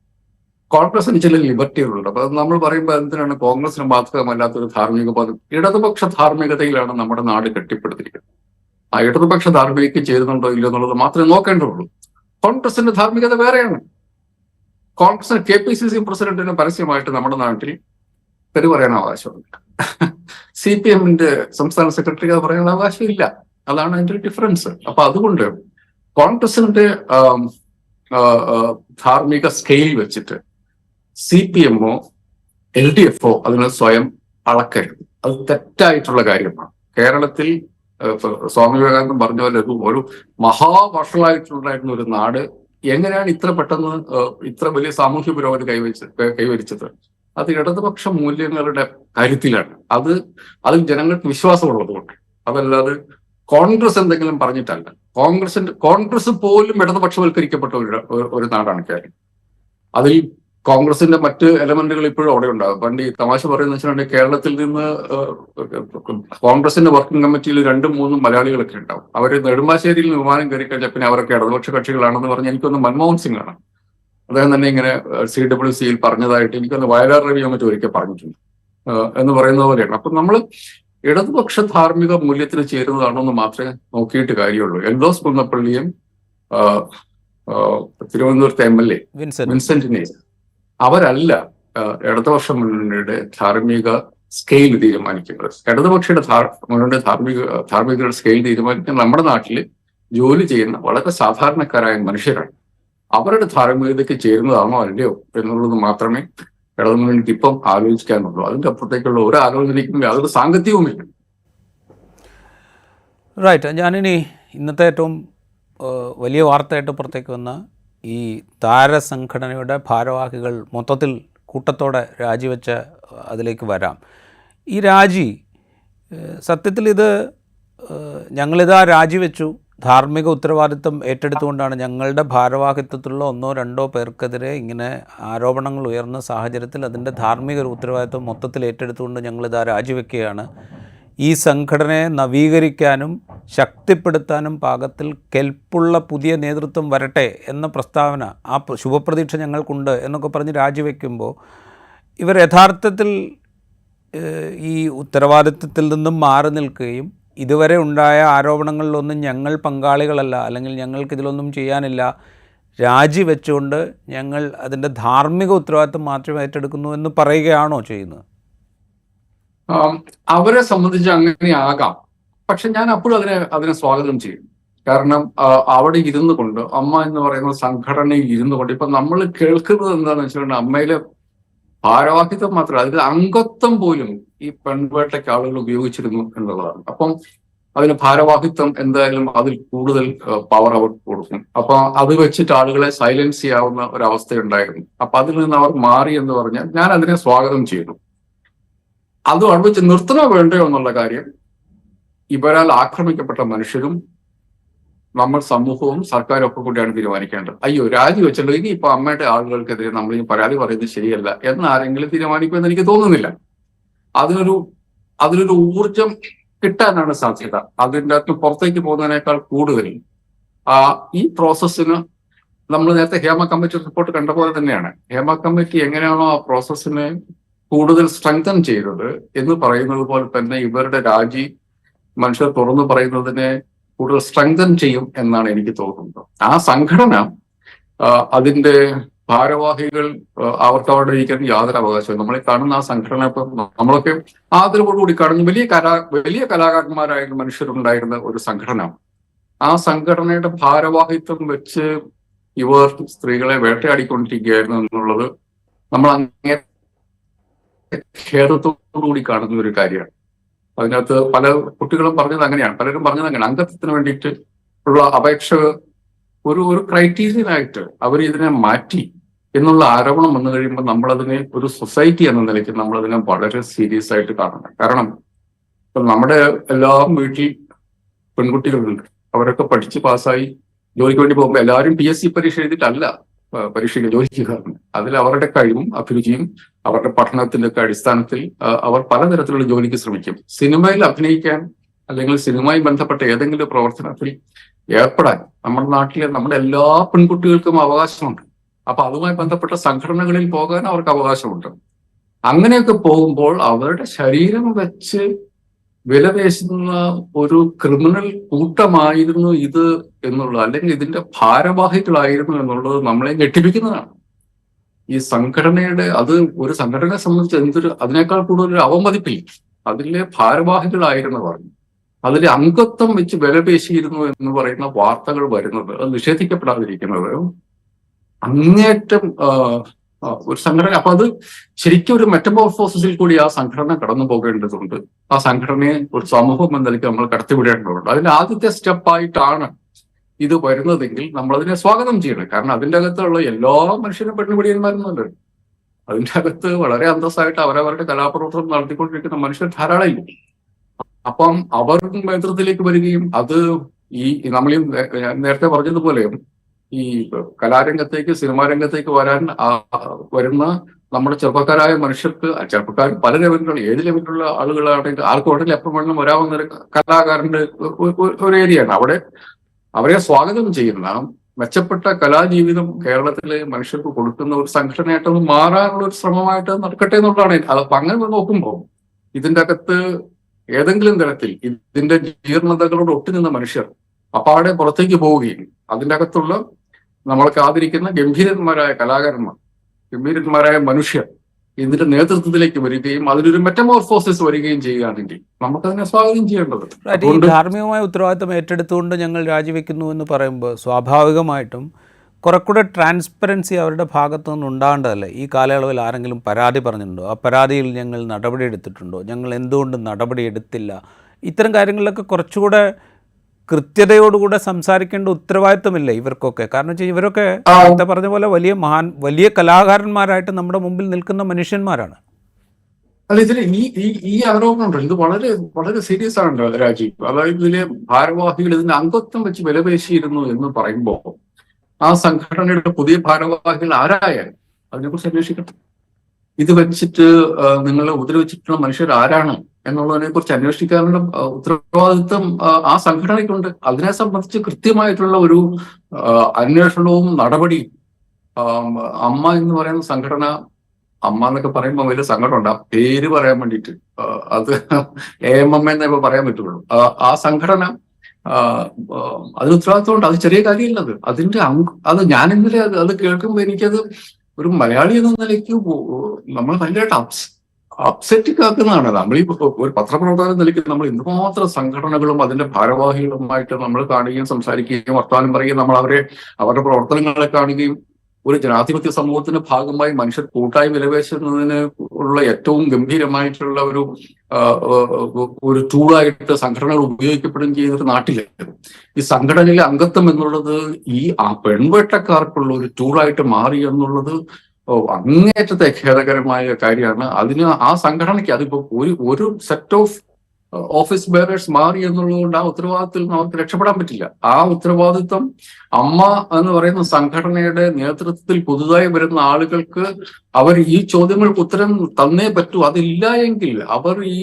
കോൺഗ്രസിന് ചില ലിബർട്ടികളുണ്ട്. അപ്പൊ നമ്മൾ പറയുമ്പോൾ എന്തിനാണ് കോൺഗ്രസിന് ബാധകമല്ലാത്തൊരു ധാർമ്മിക പദം? ഇടതുപക്ഷ ധാർമ്മികതയിലാണ് നമ്മുടെ നാട് കെട്ടിപ്പടുത്തിരിക്കുന്നത്. ആ ഇടതുപക്ഷ ധാർമ്മികതയ്ക്ക് ചേരുന്നുണ്ടോ ഇല്ലയോ എന്നുള്ളത് മാത്രമേ നോക്കേണ്ടതുള്ളൂ. കോൺഗ്രസിന്റെ ധാർമ്മികത വേറെയാണ്. കോൺഗ്രസ് KPCC പ്രസിഡന്റിന് പരസ്യമായിട്ട് നമ്മുടെ നാട്ടിൽ തെറി പറയാൻ അവകാശമുണ്ട്. CPM-ന്റെ സംസ്ഥാന സെക്രട്ടറിക്ക് അത് പറയാൻ അവകാശമില്ല. അതാണ് അതിന്റെ ഡിഫറൻസ്. അപ്പൊ അതുകൊണ്ട് കോൺഗ്രസിന്റെ ധാർമ്മിക സ്കെയിൽ വെച്ചിട്ട് CPM-ഓ LDF-ഓ അതിന് സ്വയം അളക്കരുത്. അത് തെറ്റായിട്ടുള്ള കാര്യമാണ്. കേരളത്തിൽ സ്വാമി വിവേകാനന്ദൻ പറഞ്ഞ പോലെ ഒരു മഹാവഷളായിട്ടുണ്ടായിരുന്ന ഒരു നാട് എങ്ങനെയാണ് ഇത്ര പെട്ടെന്ന് ഇത്ര വലിയ സാമൂഹ്യ പുരോഗതി കൈവരിച്ചത്? അത് ഇടതുപക്ഷ മൂല്യങ്ങളുടെ കാര്യത്തിലാണ്. അതിൽ ജനങ്ങൾക്ക് വിശ്വാസമുള്ളതുകൊണ്ട്. അതല്ലാതെ കോൺഗ്രസ് എന്തെങ്കിലും പറഞ്ഞിട്ടല്ല. കോൺഗ്രസ് പോലും ഇടതുപക്ഷവൽക്കരിക്കപ്പെട്ട ഒരു നാടാണ് കേരളം. അതിൽ കോൺഗ്രസിന്റെ മറ്റ് എലമെന്റുകൾ ഇപ്പോഴും അവിടെ ഉണ്ടാകും. പണ്ട് ഈ തമാശ പറയുന്ന വെച്ചിട്ടുണ്ടെങ്കിൽ കേരളത്തിൽ നിന്ന് കോൺഗ്രസിന്റെ വർക്കിംഗ് കമ്മിറ്റിയിൽ 2-3 മലയാളികളൊക്കെ ഉണ്ടാവും. അവർ നെടുമ്പാശ്ശേരിയിൽ വിമാനം കയറി കഴിഞ്ഞാൽ പിന്നെ അവരൊക്കെ ഇടതുപക്ഷ കക്ഷികളാണെന്ന് പറഞ്ഞ് എനിക്കൊന്ന് മൻമോഹൻ സിംഗ് ആണ്. അദ്ദേഹം തന്നെ ഇങ്ങനെ CWC-യിൽ പറഞ്ഞതായിട്ട് എനിക്കൊന്ന് വയലാർ രവിയോ മറ്റോ ഒരിക്കൽ പറഞ്ഞിട്ടുണ്ട് എന്ന് പറയുന്ന പോലെയാണ്. അപ്പൊ നമ്മൾ ഇടതുപക്ഷ ധാർമ്മിക മൂല്യത്തിന് ചേരുന്നതാണോ എന്ന് മാത്രമേ നോക്കിയിട്ട് കാര്യമുള്ളൂ. എൽദോസ് കുന്നപ്പള്ളിയും തിരുവനന്തപുരത്തെ MLA വിൻസെന്റിനെ അവരല്ല ഇടതുപക്ഷ മുന്നണിയുടെ ധാർമ്മിക സ്കെയിൽ തീരുമാനിക്കുന്നത്. ഇടതുപക്ഷയുടെ മുന്നണിയുടെ ധാർമ്മികയുടെ സ്കെയിൽ തീരുമാനിക്കുന്ന നമ്മുടെ നാട്ടിൽ ജോലി ചെയ്യുന്ന വളരെ സാധാരണക്കാരായ മനുഷ്യരാണ്. അവരുടെ ധാർമ്മികതയ്ക്ക് ചേരുന്നതാണോ അല്ലയോ എന്നുള്ളത് മാത്രമേ ഇടതുമുന്നണിക്ക് ഇപ്പം ആലോചിക്കാനുള്ളൂ. അതിന്റെ അപ്പുറത്തേക്കുള്ള ഒരു ആലോചനയ്ക്കും യാതൊരു സാങ്കത്യവുമില്ല. റൈറ്റ്. ഞാനിനി ഇന്നത്തെ ഏറ്റവും വലിയ വാർത്തയായിട്ട് പുറത്തേക്ക് വന്ന ഈ താരസംഘടനയുടെ ഭാരവാഹികൾ മൊത്തത്തിൽ കൂട്ടത്തോടെ രാജിവെച്ച അതിലേക്ക് വരാം. ഈ രാജി സത്യത്തിൽ ഞങ്ങളിതാ രാജിവെച്ചു, ധാർമ്മിക ഉത്തരവാദിത്വം ഏറ്റെടുത്തുകൊണ്ടാണ് ഞങ്ങളുടെ ഭാരവാഹിത്വത്തിലുള്ള 1-2 പേർക്കെതിരെ ഇങ്ങനെ ആരോപണങ്ങൾ ഉയർന്ന സാഹചര്യത്തിൽ അതിൻ്റെ ധാർമ്മിക ഒരു ഉത്തരവാദിത്വം മൊത്തത്തിൽ ഏറ്റെടുത്തുകൊണ്ട് ഞങ്ങളിതാ രാജിവെക്കുകയാണ്. ഈ സംഘടനയെ നവീകരിക്കാനും ശക്തിപ്പെടുത്താനും പാകത്തിൽ കെൽപ്പുള്ള പുതിയ നേതൃത്വം വരട്ടെ എന്ന പ്രസ്താവന, ആ ശുഭപ്രതീക്ഷ ഞങ്ങൾക്കുണ്ട് എന്നൊക്കെ പറഞ്ഞ് രാജിവെക്കുമ്പോൾ ഇവർ യഥാർത്ഥത്തിൽ ഈ ഉത്തരവാദിത്വത്തിൽ നിന്നും മാറി നിൽക്കുകയും ഇതുവരെ ഉണ്ടായ ആരോപണങ്ങളിലൊന്നും ഞങ്ങൾ പങ്കാളികളല്ല, അല്ലെങ്കിൽ ഞങ്ങൾക്കിതിലൊന്നും ചെയ്യാനില്ല, രാജിവെച്ചുകൊണ്ട് ഞങ്ങൾ അതിൻ്റെ ധാർമ്മിക ഉത്തരവാദിത്വം മാത്രമേ ഏറ്റെടുക്കുന്നു എന്ന് പറയുകയാണോ ചെയ്യുന്നത്? അവരെ സംബന്ധിച്ച് അങ്ങനെ ആകാം. പക്ഷെ ഞാൻ അപ്പോഴും അതിനെ സ്വാഗതം ചെയ്യും. കാരണം അവിടെ ഇരുന്നു കൊണ്ട്, അമ്മ എന്ന് പറയുന്ന സംഘടനയിൽ ഇരുന്നു കൊണ്ട് ഇപ്പൊ നമ്മൾ കേൾക്കുന്നത് എന്താണെന്ന് വെച്ചിട്ടുണ്ടെങ്കിൽ അമ്മയിലെ ഭാരവാഹിത്വം മാത്രമല്ല, അതിൽ അംഗത്വം പോലും ഈ പെൺവേട്ടയ്ക്ക് ആളുകൾ ഉപയോഗിച്ചിരുന്നു എന്നുള്ളതാണ്. അപ്പം അതിന് ഭാരവാഹിത്വം എന്തായാലും അതിൽ കൂടുതൽ പവർ അവർ കൊടുക്കും. അപ്പൊ അത് വെച്ചിട്ട് ആളുകളെ സൈലൻസ് ചെയ്യാവുന്ന ഒരവസ്ഥയുണ്ടായിരുന്നു. അപ്പൊ അതിൽ നിന്ന് അവർ മാറി എന്ന് പറഞ്ഞാൽ ഞാൻ അതിനെ സ്വാഗതം ചെയ്യുന്നു. അത് അവിടെ വെച്ച് നിർത്തണോ വേണ്ടയോ എന്നുള്ള കാര്യം ഇവരാൽ ആക്രമിക്കപ്പെട്ട മനുഷ്യരും നമ്മൾ സമൂഹവും സർക്കാരും ഒക്കെ കൂടിയാണ് തീരുമാനിക്കേണ്ടത്. അയ്യോ രാജിവെച്ചല്ലോ, ഇനി ഇപ്പൊ അമ്മയുടെ ആളുകൾക്കെതിരെ നമ്മൾ ഈ പരാതി പറയുന്നത് ശരിയല്ല എന്ന് ആരെങ്കിലും തീരുമാനിക്കുമെന്ന് എനിക്ക് തോന്നുന്നില്ല. അതിനൊരു ഊർജം കിട്ടാനാണ് സാധ്യത. അതിൻ്റെ അകത്ത് പുറത്തേക്ക് പോകുന്നതിനേക്കാൾ കൂടുതൽ ഈ പ്രോസസ്സിന് നമ്മൾ നേരത്തെ ഹേമ കമ്മിറ്റി റിപ്പോർട്ട് കണ്ട പോലെ തന്നെയാണ്. ഹേമ കമ്മിറ്റി എങ്ങനെയാണോ ആ പ്രോസസ്സിനെ കൂടുതൽ സ്ട്രെങ്തൻ ചെയ്തത് എന്ന് പറയുന്നത് പോലെ തന്നെ ഇവരുടെ രാജി മനുഷ്യർ തുറന്നു പറയുന്നതിനെ കൂടുതൽ സ്ട്രെങ്തൻ ചെയ്യും എന്നാണ് എനിക്ക് തോന്നുന്നത്. ആ സംഘടന അതിന്റെ ഭാരവാഹികൾ അവർക്ക് അവിടെ ഇരിക്കാൻ യാതൊരു അവകാശവും. നമ്മളെ കാണുന്ന ആ സംഘടന ഇപ്പം നമ്മളൊക്കെ ആദരവോടുകൂടി കാണുന്ന വലിയ കലാകാരന്മാരായിരുന്ന മനുഷ്യരുണ്ടായിരുന്ന ഒരു സംഘടന. ആ സംഘടനയുടെ ഭാരവാഹിത്വം വെച്ച് ഇവർ സ്ത്രീകളെ വേട്ടയാടിക്കൊണ്ടിരിക്കുകയായിരുന്നു എന്നുള്ളത് നമ്മൾ അങ്ങനെ ഖേദത്തോടുകൂടി കാണുന്ന ഒരു കാര്യമാണ്. അതിനകത്ത് പല കുട്ടികളും പറഞ്ഞത് അങ്ങനെയാണ്, പലരും പറഞ്ഞത് അങ്ങനെയാണ്. അംഗത്വത്തിന് വേണ്ടിയിട്ട് ഉള്ള അപേക്ഷ ഒരു ക്രൈറ്റീരിയനായിട്ട് അവർ ഇതിനെ മാറ്റി എന്നുള്ള ആരോപണം വന്നു കഴിയുമ്പോൾ നമ്മളതിനെ ഒരു സൊസൈറ്റി എന്ന നിലയ്ക്ക് നമ്മളതിനെ വളരെ സീരിയസ് ആയിട്ട് കാണണം. കാരണം ഇപ്പം നമ്മുടെ എല്ലാ വീട്ടിൽ പെൺകുട്ടികളുണ്ട്, അവരൊക്കെ പഠിച്ച് പാസ്സായി ജോലിക്ക് വേണ്ടി പോകുമ്പോൾ എല്ലാവരും PSC പരീക്ഷ എഴുതിയിട്ടല്ല പരീക്ഷയ്ക്ക് ജോലിക്ക് കയറുന്നത്. അതിൽ അവരുടെ കഴിവും അഭിരുചിയും അവരുടെ പഠനത്തിന്റെ ഒക്കെ അടിസ്ഥാനത്തിൽ അവർ പലതരത്തിലുള്ള ജോലിക്ക് ശ്രമിക്കും. സിനിമയിൽ അഭിനയിക്കാൻ അല്ലെങ്കിൽ സിനിമയുമായി ബന്ധപ്പെട്ട ഏതെങ്കിലും പ്രവർത്തനത്തിൽ ഏർപ്പെടാൻ നമ്മുടെ നാട്ടിലെ നമ്മുടെ എല്ലാ പെൺകുട്ടികൾക്കും അവകാശമുണ്ട്. അപ്പൊ അതുമായി ബന്ധപ്പെട്ട സംഘടനകളിൽ പോകാൻ അവർക്ക് അവകാശമുണ്ട്. അങ്ങനെയൊക്കെ പോകുമ്പോൾ അവരുടെ ശരീരം വെച്ച് വിലപേശുന്ന ഒരു ക്രിമിനൽ കൂട്ടമായിരുന്നു ഇത് എന്നുള്ളത്, അല്ലെങ്കിൽ ഇതിന്റെ ഭാരവാഹികളായിരുന്നു എന്നുള്ളത് നമ്മളെ ഞെട്ടിപ്പിക്കുന്നതാണ്. ഈ സംഘടനയുടെ അത് ഒരു സംഘടനയെ സംബന്ധിച്ച് അതിനേക്കാൾ കൂടുതൽ ഒരു അവമതിപ്പിൽ അതിലെ ഭാരവാഹികളായിരുന്നവർ, അതിലെ അംഗത്വം വെച്ച് വിലപേശിയിരുന്നു എന്ന് പറയുന്ന വാർത്തകൾ വരുന്നത്, അത് നിഷേധിക്കപ്പെടാതിരിക്കുന്നത് അങ്ങേറ്റം ഒരു സംഘടന. അപ്പൊ അത് ശരിക്കും ഒരു മെറ്റമോർഫോസിസിൽ കൂടി ആ സംഘടന കടന്നു പോകേണ്ടതുണ്ട്. ആ സംഘടനയെ ഒരു സമൂഹം എന്ന നിലയ്ക്ക് നമ്മൾ കടത്തിവിടേണ്ടതുണ്ട്. അതിന്റെ ആദ്യത്തെ സ്റ്റെപ്പായിട്ടാണ് ഇത് വരുന്നതെങ്കിൽ നമ്മൾ അതിനെ സ്വാഗതം ചെയ്യണം. കാരണം അതിൻ്റെ അകത്തുള്ള എല്ലാ മനുഷ്യരും പെണ്ണുപിടിയന്മാരുന്നുണ്ട്. അതിൻ്റെ അകത്ത് വളരെ അന്തസ്സായിട്ട് അവരവരുടെ കലാപ്രവർത്തനം നടത്തിക്കൊണ്ടിരിക്കുന്ന മനുഷ്യർ ധാരാളം ഇല്ല. അപ്പം അവർ നേതൃത്വത്തിലേക്ക് വരികയും അത് ഈ നമ്മൾ നേരത്തെ പറഞ്ഞതുപോലെ ഈ കലാരംഗത്തേക്ക് സിനിമാ രംഗത്തേക്ക് വരുന്ന നമ്മുടെ ചെറുപ്പക്കാരായ മനുഷ്യർക്ക്, ചെറുപ്പക്കാർ പല ലെവലിലുള്ള ഏത് ലെവലിലുള്ള ആളുകളാണെങ്കിൽ ആർക്ക് വേണമെങ്കിലും എപ്പം വേണം വരാവുന്ന ഒരു കലാകാരന്റെ ഒരു ഏരിയയാണ്. അവിടെ അവരെ സ്വാഗതം ചെയ്യുന്ന മെച്ചപ്പെട്ട കലാജീവിതം കേരളത്തിലെ മനുഷ്യർക്ക് കൊടുക്കുന്ന ഒരു സംഘടനയായിട്ട് മാറാനുള്ള ഒരു ശ്രമമായിട്ട് നടക്കട്ടെ എന്നുള്ളതാണ്. അപ്പൊ അങ്ങനെ നോക്കുമ്പോൾ ഇതിന്റെ അകത്ത് ഏതെങ്കിലും തരത്തിൽ ഇതിന്റെ ജീർണതകളോട് ഒട്ടുനിന്ന മനുഷ്യർ അപ്പാടെ പുറത്തേക്ക് പോവുകയും അതിൻ്റെ അകത്തുള്ള നമ്മൾക്ക് ആദരിക്കുന്ന ഗംഭീരന്മാരായ കലാകാരന്മാർ, ഗംഭീരന്മാരായ മനുഷ്യർ ഇതിന്റെ നേതൃത്വത്തിലേക്ക് വരികയും അതിലൊരു മെറ്റമോർഫോസിസ് വരികയും ചെയ്യുകയാണെങ്കിൽ നമുക്കതിനെ സ്വാഗതം ചെയ്യേണ്ടത്. ഈ ധാർമ്മികമായ ഉത്തരവാദിത്തം ഏറ്റെടുത്തുകൊണ്ട് ഞങ്ങൾ രാജിവെക്കുന്നു എന്ന് പറയുമ്പോൾ സ്വാഭാവികമായിട്ടും കുറെക്കൂടെ ട്രാൻസ്പെറൻസി അവരുടെ ഭാഗത്തു നിന്ന് ഉണ്ടാകേണ്ടതല്ലേ? ഈ കാലയളവിൽ ആരെങ്കിലും പരാതി പറഞ്ഞിട്ടുണ്ടോ? ആ പരാതിയിൽ ഞങ്ങൾ നടപടി എടുത്തിട്ടുണ്ടോ? ഞങ്ങൾ എന്തുകൊണ്ട് നടപടി എടുത്തില്ല? ഇത്തരം കാര്യങ്ങളിലൊക്കെ കുറച്ചുകൂടെ കൃത്യതയോടുകൂടെ സംസാരിക്കേണ്ട ഉത്തരവാദിത്തമില്ലേ ഇവർക്കൊക്കെ? കാരണം വെച്ചാൽ ഇവരൊക്കെ നേരത്തെ പറഞ്ഞ പോലെ വലിയ കലാകാരന്മാരായിട്ട് നമ്മുടെ മുമ്പിൽ നിൽക്കുന്ന മനുഷ്യന്മാരാണ്. അല്ല, ഇതിൽ ഈ ആരോപണം ഇത് വളരെ വളരെ സീരിയസ് ആണ് രാജീവ്. അതായത് ഇതിലെ ഭാരവാഹികൾ ഇതിന്റെ അംഗത്വം വെച്ച് വിലപേശിയിരുന്നു എന്ന് പറയുമ്പോൾ ആ സംഘടനയുടെ പുതിയ ഭാരവാഹികൾ ആരായാലും അതിനെക്കുറിച്ച് അന്വേഷിക്കണം. ഇത് വെച്ചിട്ട് നിങ്ങളെ ഉപദ്രവിച്ചിട്ടുള്ള മനുഷ്യർ ആരാണ് എന്നുള്ളതിനെ കുറിച്ച് അന്വേഷിക്കാനുള്ള ഉത്തരവാദിത്വം ആ സംഘടനയ്ക്കുണ്ട്. അതിനെ സംബന്ധിച്ച് കൃത്യമായിട്ടുള്ള ഒരു അന്വേഷണവും നടപടിയും അമ്മ എന്ന് പറയുന്ന സംഘടന, അമ്മ എന്നൊക്കെ പറയുമ്പോൾ വലിയ സങ്കടമുണ്ട് ആ പേര് പറയാൻ വേണ്ടിയിട്ട്. അത് AMM എന്നേ പറയാൻ പറ്റുള്ളൂ. ആ സംഘടന അതിന് ഉത്തരവാദിത്വമുണ്ട്. അത് ചെറിയ കാര്യമില്ലത്. അത് ഞാൻ ഇന്നലെ അത് കേൾക്കുമ്പോൾ എനിക്കത് ഒരു മലയാളി എന്ന നിലയ്ക്ക് നമ്മൾ ഭയങ്കരമായിട്ട് അപ്സെറ്റിക് ആക്കുന്നതാണ്. നമ്മൾ ഈ ഒരു പത്രപ്രവർത്തന നിലയ്ക്ക് നമ്മൾ എന്തുമാത്രം സംഘടനകളും അതിന്റെ ഭാരവാഹികളുമായിട്ട് നമ്മൾ കാണുകയും സംസാരിക്കുകയും വർത്തമാനം പറയുകയും നമ്മൾ അവരുടെ പ്രവർത്തനങ്ങളെ കാണുകയും ഒരു ജനാധിപത്യ സമൂഹത്തിന്റെ ഭാഗമായി മനുഷ്യർ കൂട്ടായി വിലപേശുന്നതിന് ഉള്ള ഏറ്റവും ഗംഭീരമായിട്ടുള്ള ഒരു ടൂളായിട്ട് സംഘടനകൾ ഉപയോഗിക്കപ്പെടുകയും ചെയ്യുന്ന ഒരു നാട്ടില് ഈ സംഘടനയിലെ അംഗത്വം എന്നുള്ളത് ഈ പെൺവേട്ടക്കാർക്കുള്ള ഒരു ടൂളായിട്ട് മാറി എന്നുള്ളത് അങ്ങേറ്റത്തെ ഖേദകരമായ കാര്യമാണ്. അതിന് ആ സംഘടനയ്ക്ക് അതിപ്പോ ഒരു സെറ്റ് ഓഫ് ഓഫീസ് ബെയറേഴ്സ് മാറി എന്നുള്ളതുകൊണ്ട് ആ ഉത്തരവാദിത്തത്തിൽ നമുക്ക് രക്ഷപ്പെടാൻ പറ്റില്ല. ആ ഉത്തരവാദിത്വം അമ്മ എന്ന് പറയുന്ന സംഘടനയുടെ നേതൃത്വത്തിൽ പുതുതായി വരുന്ന ആളുകൾക്ക് അവർ ഈ ചോദ്യങ്ങൾക്ക് ഉത്തരം തന്നേ പറ്റൂ. അതില്ല എങ്കിൽ അവർ ഈ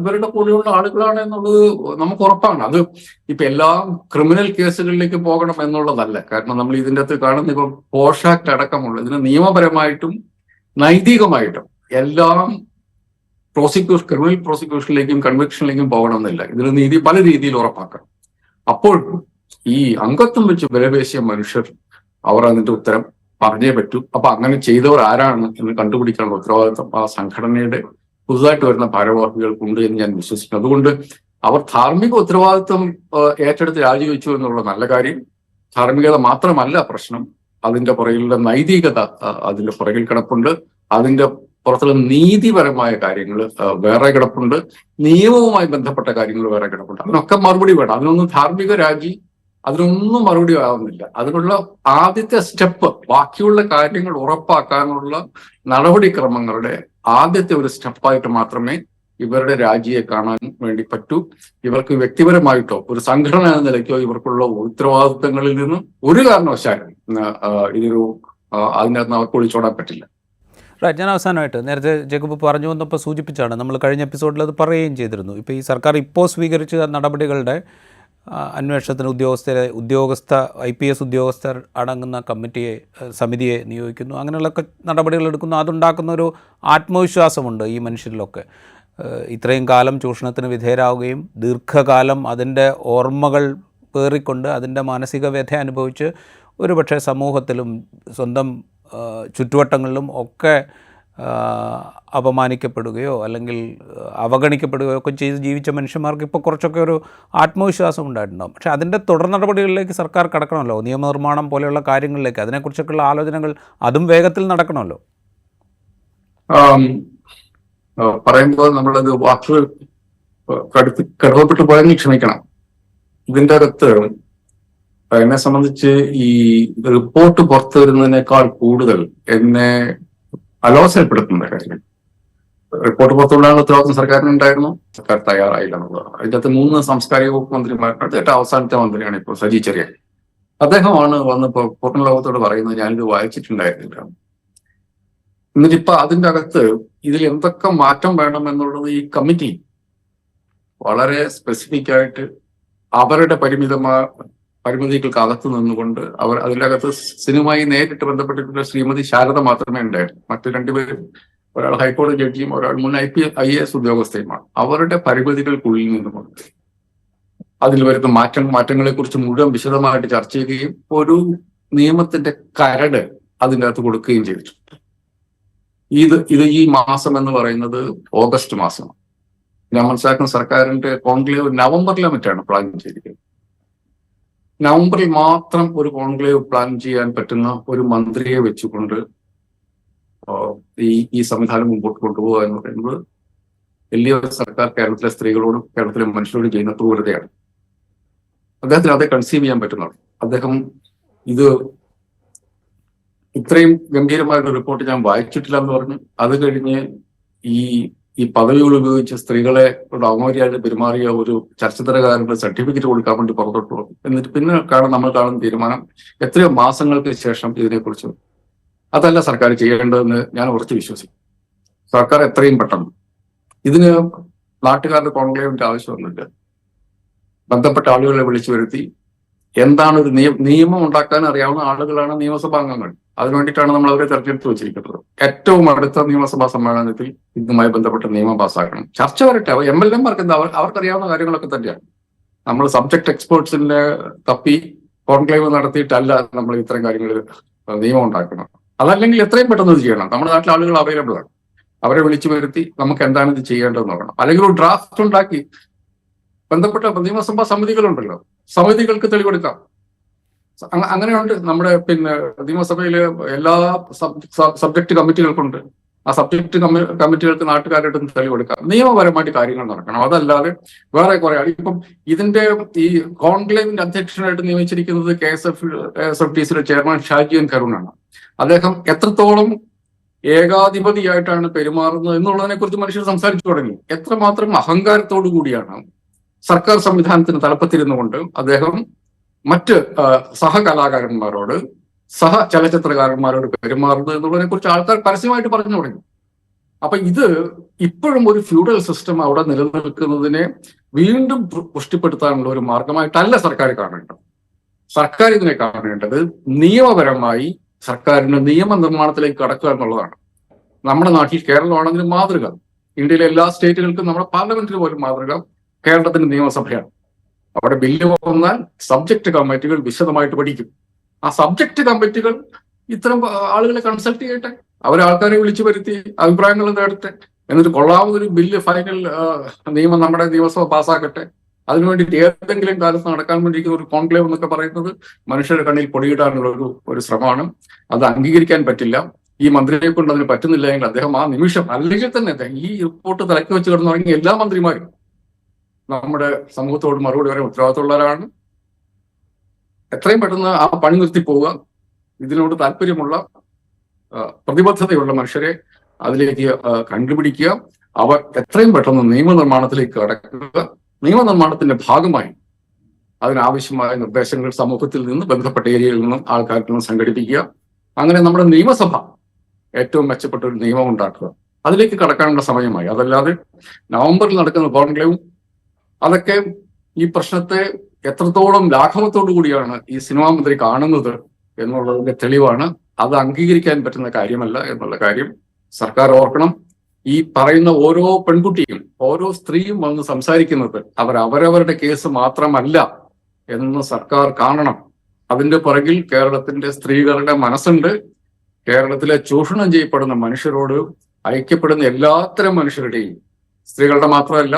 ഇവരുടെ കൂടെയുള്ള ആളുകളാണ് എന്നുള്ളത് നമുക്ക് ഉറപ്പാണ്. അത് ഇപ്പൊ എല്ലാ ക്രിമിനൽ കേസുകളിലേക്ക് പോകണം എന്നുള്ളതല്ല. കാരണം നമ്മൾ ഇതിൻ്റെ അകത്ത് കാണുന്ന ഇപ്പൊ പോഷാക്ട് അടക്കമുള്ള ഇതിന് നിയമപരമായിട്ടും നൈതികമായിട്ടും എല്ലാം ക്രിമിനൽ പ്രോസിക്യൂഷനിലേക്കും കൺവിക്ഷനിലേക്കും പോകണമെന്നില്ല. ഇതിന് നീതി പല രീതിയിൽ ഉറപ്പാക്കണം. അപ്പോൾ ഈ അംഗത്വം വെച്ച് വിലപേശിയ മനുഷ്യർ അവർ അതിന്റെ ഉത്തരം പറഞ്ഞേ പറ്റൂ. അപ്പൊ അങ്ങനെ ചെയ്തവർ ആരാണ് എന്ന് കണ്ടുപിടിക്കാനുള്ള ഉത്തരവാദിത്വം ആ സംഘടനയുടെ പുതുതായിട്ട് വരുന്ന ഭാരവാഹികൾക്കുണ്ട് എന്ന് ഞാൻ വിശ്വസിക്കുന്നു. അതുകൊണ്ട് അവർ ധാർമ്മിക ഉത്തരവാദിത്വം ഏറ്റെടുത്ത് രാജിവെച്ചു എന്നുള്ള നല്ല കാര്യം. ധാർമ്മികത മാത്രമല്ല പ്രശ്നം, അതിന്റെ പുറകിലുള്ള നൈതികത അതിന്റെ പുറകിൽ കിടപ്പുണ്ട്. അതിന്റെ പുറത്തുള്ള നീതിപരമായ കാര്യങ്ങൾ വേറെ കിടപ്പുണ്ട്. നിയമവുമായി ബന്ധപ്പെട്ട കാര്യങ്ങൾ വേറെ കിടപ്പുണ്ട്. അതിനൊക്കെ മറുപടി വേണം. അതിനൊന്നും മറുപടി ആവുന്നില്ല. അതിനുള്ള ആദ്യത്തെ സ്റ്റെപ്പ് ബാക്കിയുള്ള കാര്യങ്ങൾ ഉറപ്പാക്കാനുള്ള നടപടിക്രമങ്ങളുടെ ആദ്യത്തെ ഒരു സ്റ്റെപ്പായിട്ട് മാത്രമേ ഇവരുടെ രാജിയെ കാണാൻ വേണ്ടി പറ്റൂ. ഇവർക്ക് വ്യക്തിപരമായിട്ടോ ഒരു സംഘടന എന്ന നിലയ്ക്കോ ഇവർക്കുള്ള ഉത്തരവാദിത്തങ്ങളിൽ നിന്നും ഒരു കാരണവശാലും ഇതൊരു അതിനകത്ത് അവർക്ക് ഒളിച്ചോടാൻ പറ്റില്ല. ഞാൻ അവസാനമായിട്ട് നേരത്തെ ജേക്കബ് പറഞ്ഞു വന്നപ്പോൾ സൂചിപ്പിച്ചാണ്, നമ്മൾ കഴിഞ്ഞ എപ്പിസോഡിൽ അത് പറയുകയും ചെയ്തിരുന്നു. ഇപ്പോൾ ഈ സർക്കാർ ഇപ്പോൾ സ്വീകരിച്ച നടപടികളുടെ അന്വേഷണത്തിന് ഉദ്യോഗസ്ഥ IPS ഉദ്യോഗസ്ഥർ അടങ്ങുന്ന സമിതിയെ നിയോഗിക്കുന്നു, അങ്ങനെയുള്ള നടപടികൾ എടുക്കുന്നു. അതുണ്ടാക്കുന്ന ഒരു ആത്മവിശ്വാസമുണ്ട് ഈ മനുഷ്യരിലൊക്കെ. ഇത്രയും കാലം ചൂഷണത്തിന് വിധേയരാവുകയും ദീർഘകാലം അതിൻ്റെ ഓർമ്മകൾ പേറിക്കൊണ്ട് അതിൻ്റെ മാനസിക വ്യഥ അനുഭവിച്ച് ഒരുപക്ഷെ സമൂഹത്തിലും സ്വന്തം ചുറ്റുവട്ടങ്ങളിലും ഒക്കെ അപമാനിക്കപ്പെടുകയോ അല്ലെങ്കിൽ അവഗണിക്കപ്പെടുകയോ ഒക്കെ ചെയ്ത് ജീവിച്ച മനുഷ്യന്മാർക്ക് ഇപ്പോൾ കുറച്ചൊക്കെ ഒരു ആത്മവിശ്വാസം ഉണ്ടായിട്ടുണ്ടാകും. പക്ഷേ അതിൻ്റെ തുടർ നടപടികളിലേക്ക് സർക്കാർ കടക്കണമല്ലോ, നിയമനിർമ്മാണം പോലെയുള്ള കാര്യങ്ങളിലേക്ക്. അതിനെക്കുറിച്ചൊക്കെയുള്ള ആലോചനകൾ അതും വേഗത്തിൽ നടക്കണമല്ലോ. പറയുമ്പോൾ നമ്മളത് വാക്കുകൾ കടുപ്പപ്പെട്ട് പോയെങ്കിൽ ക്ഷമിക്കണം. ഇതിൻ്റെ അകത്ത് എന്നെ സംബന്ധിച്ച് ഈ റിപ്പോർട്ട് പുറത്തു വരുന്നതിനേക്കാൾ കൂടുതൽ എന്നെ അലോസരപ്പെടുത്തുന്ന കാര്യം, റിപ്പോർട്ട് പുറത്തുകൊണ്ടാണ് ഉത്തരവാദിത്വം സർക്കാരിനുണ്ടായിരുന്നു, സർക്കാർ തയ്യാറായില്ല എന്നുള്ളതാണ്. അതിനകത്ത് 3 സാംസ്കാരിക വകുപ്പ് മന്ത്രിമാരുടെ ഏറ്റവും അവസാനത്തെ മന്ത്രിയാണ് ഇപ്പോൾ സജി ചെറിയാൻ. അദ്ദേഹമാണ് വന്നിപ്പോ പൂർണ്ണ ലോകത്തോട് പറയുന്നത് ഞാനിത് വായിച്ചിട്ടുണ്ടായിരുന്നില്ല. എന്നിട്ടിപ്പോ അതിൻ്റെ അകത്ത് ഇതിൽ എന്തൊക്കെ മാറ്റം വേണം എന്നുള്ളത് ഈ കമ്മിറ്റി വളരെ സ്പെസിഫിക് ആയിട്ട് അവരുടെ പരിമിതികൾക്ക് അകത്ത് നിന്നുകൊണ്ട് അവർ അതിനകത്ത് സിനിമയുമായി നേരിട്ട് ബന്ധപ്പെട്ടിട്ടുള്ള ശ്രീമതി ശാരദ മാത്രമേ ഉണ്ടായിരുന്നു. മറ്റു 2 പേരും, ഒരാൾ ഹൈക്കോടതി ജഡ്ജിയും ഒരാൾ മുൻ IAS ഉദ്യോഗസ്ഥയുമാണ്. അവരുടെ പരിമിതികൾക്കുള്ളിൽ നിന്നുകൊണ്ട് അതിൽ വരുന്ന മാറ്റങ്ങളെ കുറിച്ച് മുഴുവൻ വിശദമായിട്ട് ചർച്ച ചെയ്യുകയും ഒരു നിയമത്തിന്റെ കരട് അതിൻ്റെ അകത്ത് കൊടുക്കുകയും ചെയ്തിട്ടുണ്ട്. ഇത് ഈ മാസം എന്ന് പറയുന്നത് ഓഗസ്റ്റ് മാസമാണ്. ഞാൻ മനസ്സിലാക്കുന്ന സർക്കാരിന്റെ കോൺക്ലേവ് നവംബറിലെ മറ്റാണ് പ്ലാൻ ചെയ്തിരിക്കുന്നത്. നവംബറിൽ മാത്രം ഒരു കോൺക്ലേവ് പ്ലാൻ ചെയ്യാൻ പറ്റുന്ന ഒരു മന്ത്രിയെ വെച്ചുകൊണ്ട് ഈ സംവിധാനം മുമ്പോട്ട് കൊണ്ടുപോകുക എന്ന് പറയുന്നത് LDF സർക്കാർ കേരളത്തിലെ സ്ത്രീകളോടും കേരളത്തിലെ മനുഷ്യരോടും ചെയ്യുന്ന ക്രൂരതയാണ്. അദ്ദേഹത്തിന് അതേ കൺസീവ് ചെയ്യാൻ പറ്റുന്നുള്ളൂ. അദ്ദേഹം ഇത് ഇത്രയും ഗംഭീരമായിട്ട് റിപ്പോർട്ട് ഞാൻ വായിച്ചിട്ടില്ല എന്ന് പറഞ്ഞു. അത് കഴിഞ്ഞ് ഈ പദവികൾ ഉപയോഗിച്ച് സ്ത്രീകളെ അവമര്യാദ പെരുമാറിയ ഒരു ചലച്ചിത്രകാരന്റെ സർട്ടിഫിക്കറ്റ് കൊടുക്കാൻ വേണ്ടി പുറത്തോട്ട് പോകും. എന്നിട്ട് പിന്നെ നമ്മൾ കാണുന്ന തീരുമാനം എത്രയോ മാസങ്ങൾക്ക് ശേഷം ഇതിനെക്കുറിച്ച് അതല്ല സർക്കാർ ചെയ്യേണ്ടതെന്ന് ഞാൻ ഉറച്ചു വിശ്വസിക്കും. സർക്കാർ എത്രയും പെട്ടെന്ന് ഇതിന് നാട്ടുകാരുടെ കോൺക്ലേവിന്റെ ആവശ്യമൊന്നുമില്ല. ബന്ധപ്പെട്ട ആളുകളെ വിളിച്ചു വരുത്തി എന്താണ് ഒരു നിയമം ഉണ്ടാക്കാൻ അറിയാവുന്ന ആളുകളാണ് നിയമസഭാംഗങ്ങൾ. അതിനുവേണ്ടിയിട്ടാണ് നമ്മൾ അവരെ തെരഞ്ഞെടുത്ത് വെച്ചിരിക്കുന്നത്. ഏറ്റവും അടുത്ത നിയമസഭാ സമ്മേളനത്തിൽ ഇതുമായി ബന്ധപ്പെട്ട നിയമം പാസ്സാക്കണം. ചർച്ച വരട്ടെ. MLA-മാർക്ക് എന്താ, അവർക്കറിയാവുന്ന കാര്യങ്ങളൊക്കെ തന്നെയാണ്. നമ്മൾ സബ്ജക്ട് എക്സ്പേർട്സിനെ തപ്പി കോൺക്ലേവ് നടത്തിയിട്ടല്ല നമ്മൾ ഇത്തരം കാര്യങ്ങൾ നിയമം ഉണ്ടാക്കണം. അതല്ലെങ്കിൽ എത്രയും പെട്ടെന്ന് ഇത് ചെയ്യണം. നമ്മുടെ നാട്ടിലെ ആളുകൾ അവൈലബിൾ ആണ്. അവരെ വിളിച്ചു വരുത്തി നമുക്ക് എന്താണ് ഇത് ചെയ്യേണ്ടതെന്ന് നോക്കണം. അല്ലെങ്കിൽ ഒരു ഡ്രാഫ്റ്റ് ഉണ്ടാക്കി ബന്ധപ്പെട്ട നിയമസഭാ സമിതികളുണ്ടല്ലോ, സമിതികൾക്ക് തെളിവെടുക്കാം. അങ്ങനെയുണ്ട്. നമ്മുടെ നിയമസഭയിലെ എല്ലാ സബ്ജക്ട് കമ്മിറ്റികൾക്കുണ്ട്. ആ സബ്ജക്ട് കമ്മിറ്റികൾക്ക് നാട്ടുകാരുടെ തെളിവെടുക്കാം. നിയമപരമായിട്ട് കാര്യങ്ങൾ നടക്കണം. അതല്ലാതെ വേറെ കുറെ ഇപ്പം ഇതിന്റെ ഈ കോൺക്ലേവിന്റെ അധ്യക്ഷനായിട്ട് നിയമിച്ചിരിക്കുന്നത് KSFTCയുടെ ചെയർമാൻ ഷാജി N കരുണാണ്. അദ്ദേഹം എത്രത്തോളം ഏകാധിപതിയായിട്ടാണ് പെരുമാറുന്നത് എന്നുള്ളതിനെ കുറിച്ച് മനുഷ്യർ സംസാരിച്ചു തുടങ്ങി. എത്രമാത്രം അഹങ്കാരത്തോടു കൂടിയാണ് സർക്കാർ സംവിധാനത്തിന് തലപ്പത്തിരുന്നുകൊണ്ട് അദ്ദേഹം മറ്റ് സഹകലാകാരന്മാരോട് ചലച്ചിത്രകാരന്മാരോട് പെരുമാറുന്നത് എന്നുള്ളതിനെ കുറിച്ച് ആൾക്കാർ പരസ്യമായിട്ട് പറഞ്ഞു തുടങ്ങി. അപ്പൊ ഇത് ഇപ്പോഴും ഒരു ഫ്യൂഡൽ സിസ്റ്റം അവിടെ നിലനിൽക്കുന്നതിനെ വീണ്ടും പുഷ്ടിപ്പെടുത്താനുള്ള ഒരു മാർഗമായിട്ടല്ല സർക്കാർ കാണേണ്ടത്. സർക്കാർ ഇതിനെ കാണേണ്ടത് നിയമപരമായി സർക്കാരിന്റെ നിയമനിർമ്മാണത്തിലേക്ക് കടക്കുക എന്നുള്ളതാണ്. നമ്മുടെ നാട്ടിൽ കേരളമാണെങ്കിൽ മാതൃക, ഇന്ത്യയിലെ എല്ലാ സ്റ്റേറ്റുകൾക്കും നമ്മുടെ പാർലമെന്റിന് പോലും മാതൃക കേരളത്തിന്റെ നിയമസഭയാണ്. അവിടെ ബില്ല് വന്നാൽ സബ്ജക്ട് കമ്മിറ്റികൾ വിശദമായിട്ട് പഠിക്കും. ആ സബ്ജക്ട് കമ്മിറ്റികൾ ഇത്തരം ആളുകളെ കൺസൾട്ട് ചെയ്യട്ടെ, അവരാൾക്കാരെ വിളിച്ചു വരുത്തി അഭിപ്രായങ്ങൾ നേടട്ടെ, എന്നിട്ട് കൊള്ളാവുന്നൊരു ബില്ല് ഫൈനൽ നിയമം നമ്മുടെ നിയമസഭ പാസ്സാക്കട്ടെ. അതിനുവേണ്ടിയിട്ട് ഏതെങ്കിലും കാലത്ത് നടക്കാൻ വേണ്ടിയിരിക്കുന്ന ഒരു കോൺക്ലേവ് എന്നൊക്കെ പറയുന്നത് മനുഷ്യരുടെ കണ്ണിൽ പൊടിയിടാനുള്ള ഒരു ശ്രമമാണ്. അത് അംഗീകരിക്കാൻ പറ്റില്ല. ഈ മന്ത്രിയെ കൊണ്ട് അതിന് പറ്റുന്നില്ല എങ്കിൽ അദ്ദേഹം ആ നിമിഷം, അല്ലെങ്കിൽ തന്നെ ഈ റിപ്പോർട്ട് തലക്ക് വെച്ച് കിടന്നു തുടങ്ങിയ എല്ലാ മന്ത്രിമാരും നമ്മുടെ സമൂഹത്തോട് മറുപടി വരെ ഉത്തരവാദിത്തമുള്ളവരാണ്. എത്രയും പെട്ടെന്ന് ആ പണി നിർത്തി പോവുക. ഇതിനോട് താല്പര്യമുള്ള പ്രതിബദ്ധതയുള്ള മനുഷ്യരെ അതിലേക്ക് കണ്ടുപിടിക്കുക. അവ എത്രയും പെട്ടെന്ന് നിയമനിർമ്മാണത്തിലേക്ക് കടക്കുക. നിയമനിർമ്മാണത്തിന്റെ ഭാഗമായി അതിനാവശ്യമായ നിർദ്ദേശങ്ങൾ സമൂഹത്തിൽ നിന്ന്, ബന്ധപ്പെട്ട ഏരിയയിൽ നിന്നും, ആൾക്കാരിൽ നിന്നും സംഘടിപ്പിക്കുക. അങ്ങനെ നമ്മുടെ നിയമസഭ ഏറ്റവും മെച്ചപ്പെട്ട ഒരു നിയമം ഉണ്ടാക്കുക. അതിലേക്ക് കടക്കാനുള്ള സമയമായി. അതല്ലാതെ നവംബറിൽ നടക്കുന്ന കോൺക്ലേവും അതൊക്കെ ഈ പ്രശ്നത്തെ എത്രത്തോളം ലാഘവത്തോടു കൂടിയാണ് ഈ സിനിമാ മന്ത്രി കാണുന്നത് എന്നുള്ളതിന്റെ തെളിവാണ്. അത് അംഗീകരിക്കാൻ പറ്റുന്ന കാര്യമല്ല എന്നുള്ള കാര്യം സർക്കാർ ഓർക്കണം. ഈ പറയുന്ന ഓരോ പെൺകുട്ടിയും ഓരോ സ്ത്രീയും വന്ന് സംസാരിക്കുന്നത് അവരവരുടെ കേസ് മാത്രമല്ല എന്ന് സർക്കാർ കാണണം. അതിന്റെ പുറകിൽ കേരളത്തിന്റെ സ്ത്രീകളുടെ മനസ്സുണ്ട്. കേരളത്തിലെ ചൂഷണം ചെയ്യപ്പെടുന്ന മനുഷ്യരോട് ഐക്യപ്പെടുന്ന എല്ലാത്തരം മനുഷ്യരുടെയും, സ്ത്രീകളുടെ മാത്രമല്ല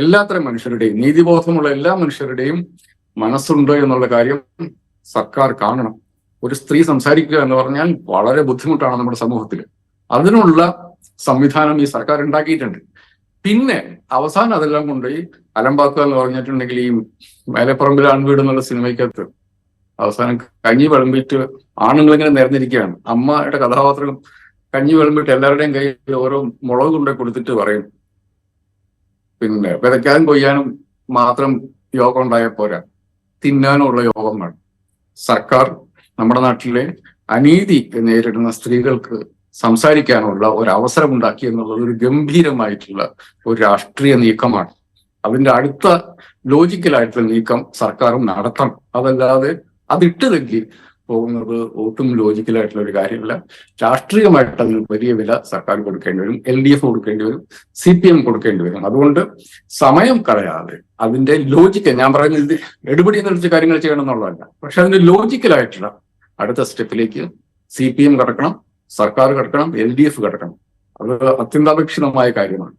എല്ലാത്തരം മനുഷ്യരുടെയും, നീതിബോധമുള്ള എല്ലാ മനുഷ്യരുടെയും മനസ്സുണ്ട് എന്നുള്ള കാര്യം സർക്കാർ കാണണം. ഒരു സ്ത്രീ സംസാരിക്കുക എന്ന് പറഞ്ഞാൽ വളരെ ബുദ്ധിമുട്ടാണ് നമ്മുടെ സമൂഹത്തിൽ. അതിനുള്ള സംവിധാനം ഈ സർക്കാർ ഉണ്ടാക്കിയിട്ടുണ്ട്. പിന്നെ അവസാനം അതെല്ലാം കൊണ്ടുപോയി അലമ്പാക്കുക എന്ന് പറഞ്ഞിട്ടുണ്ടെങ്കിൽ ഈ മേലെപ്പറമ്പിൽ ആൺവീട് എന്നുള്ള സിനിമയ്ക്കകത്ത് അവസാനം കഞ്ഞി വിളമ്പിട്ട് ആണുങ്ങളിങ്ങനെ നിരന്നിരിക്കുകയാണ്. അമ്മയുടെ കഥാപാത്രം കഞ്ഞി വിളമ്പിട്ട് എല്ലാവരുടെയും കയ്യിൽ ഓരോ മുളക് കൊണ്ടു കൊടുത്തിട്ട് പറയും, പിന്നെ വിതയ്ക്കാനും കൊയ്യാനും മാത്രം യോഗം ഉണ്ടായ പോരാ, തിന്നാനുള്ള യോഗം വേണം. സർക്കാർ നമ്മുടെ നാട്ടിലെ അനീതി നേരിടുന്ന സ്ത്രീകൾക്ക് സംസാരിക്കാനുള്ള ഒരു അവസരം ഉണ്ടാക്കി എന്നുള്ളത് ഒരു ഗംഭീരമായിട്ടുള്ള ഒരു രാഷ്ട്രീയ നീക്കമാണ്. അതിന്റെ അടുത്ത ലോജിക്കലായിട്ടുള്ള നീക്കം സർക്കാരും നടത്തണം. അതല്ലാതെ അതിട്ട് തല്ലി പോകുന്നത് ഒട്ടും ലോജിക്കലായിട്ടുള്ള ഒരു കാര്യമല്ല. രാഷ്ട്രീയമായിട്ട് അതിന് വലിയ വില സർക്കാർ കൊടുക്കേണ്ടി വരും, LDF കൊടുക്കേണ്ടി വരും, CPM കൊടുക്കേണ്ടി വരും. അതുകൊണ്ട് സമയം കളയാതെ അതിന്റെ ലോജിക്കൽ, ഞാൻ പറയുന്നത് എടുപടി എന്നുവെച്ച കാര്യങ്ങൾ ചെയ്യണം എന്നുള്ളതല്ല, പക്ഷെ അതിന്റെ ലോജിക്കലായിട്ടുള്ള അടുത്ത സ്റ്റെപ്പിലേക്ക് CPM കടക്കണം, സർക്കാർ കടക്കണം, LDF കടക്കണം. അത് അത്യന്താപേക്ഷിതമായ കാര്യമാണ്.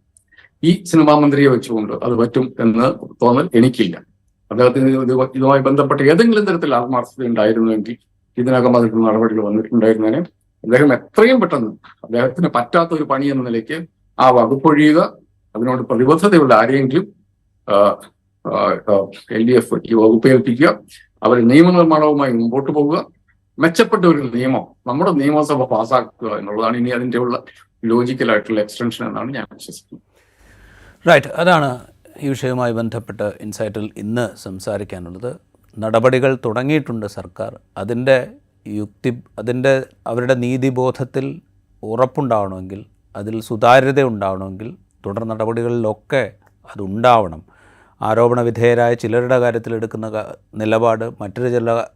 ഈ സിനിമാ മന്ത്രിയെ വെച്ചുകൊണ്ട് അത് പറ്റും എന്ന് തോന്നൽ എനിക്കില്ല. അദ്ദേഹത്തിന് ഇതുമായി ബന്ധപ്പെട്ട ഏതെങ്കിലും തരത്തിൽ ആത്മാർത്ഥത ഉണ്ടായിരുന്നുവെങ്കിൽ ഇതിനകം അതിനുള്ള നടപടികൾ വന്നിട്ടുണ്ടായിരുന്നതിന് അദ്ദേഹം എത്രയും പെട്ടെന്ന് അദ്ദേഹത്തിന് പറ്റാത്ത ഒരു പണി എന്ന നിലയ്ക്ക് ആ വകുപ്പൊഴിയുക, അതിനോട് പ്രതിബദ്ധതയുള്ള ആരെയെങ്കിലും LDF ഈ വകുപ്പ് ഏൽപ്പിക്കുക, അവർ നിയമനിർമ്മാണവുമായി മുമ്പോട്ട് പോകുക, മെച്ചപ്പെട്ട ഒരു നിയമം നമ്മുടെ നിയമസഭ പാസ്സാക്കുക എന്നുള്ളതാണ് ഇനി അതിൻ്റെ ഉള്ള ലോജിക്കലായിട്ടുള്ള എക്സ്റ്റൻഷൻ എന്നാണ് ഞാൻ വിശ്വസിക്കുന്നത്. റൈറ്റ്, അതാണ് ഈ വിഷയവുമായി ബന്ധപ്പെട്ട് ഇൻസൈറ്റിൽ ഇന്ന് സംസാരിക്കാനുള്ളത്. നടപടികൾ തുടങ്ങിയിട്ടുണ്ട് സർക്കാർ. അതിൻ്റെ അവരുടെ നീതിബോധത്തിൽ ഉറപ്പുണ്ടാവണമെങ്കിൽ, അതിൽ സുതാര്യത ഉണ്ടാവണമെങ്കിൽ തുടർ നടപടികളിലൊക്കെ അതുണ്ടാവണം. ആരോപണ വിധേയരായ ചിലരുടെ കാര്യത്തിൽ എടുക്കുന്ന നിലപാട് മറ്റൊരു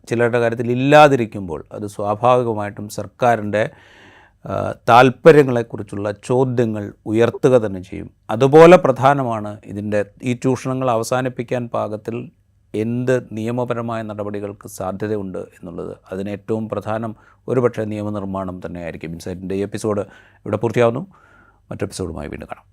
ചിലരുടെ കാര്യത്തിൽ ഇല്ലാതിരിക്കുമ്പോൾ അത് സ്വാഭാവികമായിട്ടും സർക്കാരിൻ്റെ താല്പര്യങ്ങളെക്കുറിച്ചുള്ള ചോദ്യങ്ങൾ ഉയർത്തുക തന്നെ ചെയ്യും. അതുപോലെ പ്രധാനമാണ് ഈ ചൂഷണങ്ങൾ അവസാനിപ്പിക്കാൻ പാകത്തിൽ എന്ത് നിയമപരമായ നടപടികൾക്ക് സാധ്യതയുണ്ട് എന്നുള്ളത്. അതിന് ഏറ്റവും പ്രധാനം ഒരുപക്ഷെ നിയമനിർമ്മാണം തന്നെയായിരിക്കും. ഇൻസൈറ്റിൻ്റെ ഈ എപ്പിസോഡ് ഇവിടെ പൂർത്തിയാവുന്നു. മറ്റു എപ്പിസോഡുമായി വീണ്ടും കാണാം.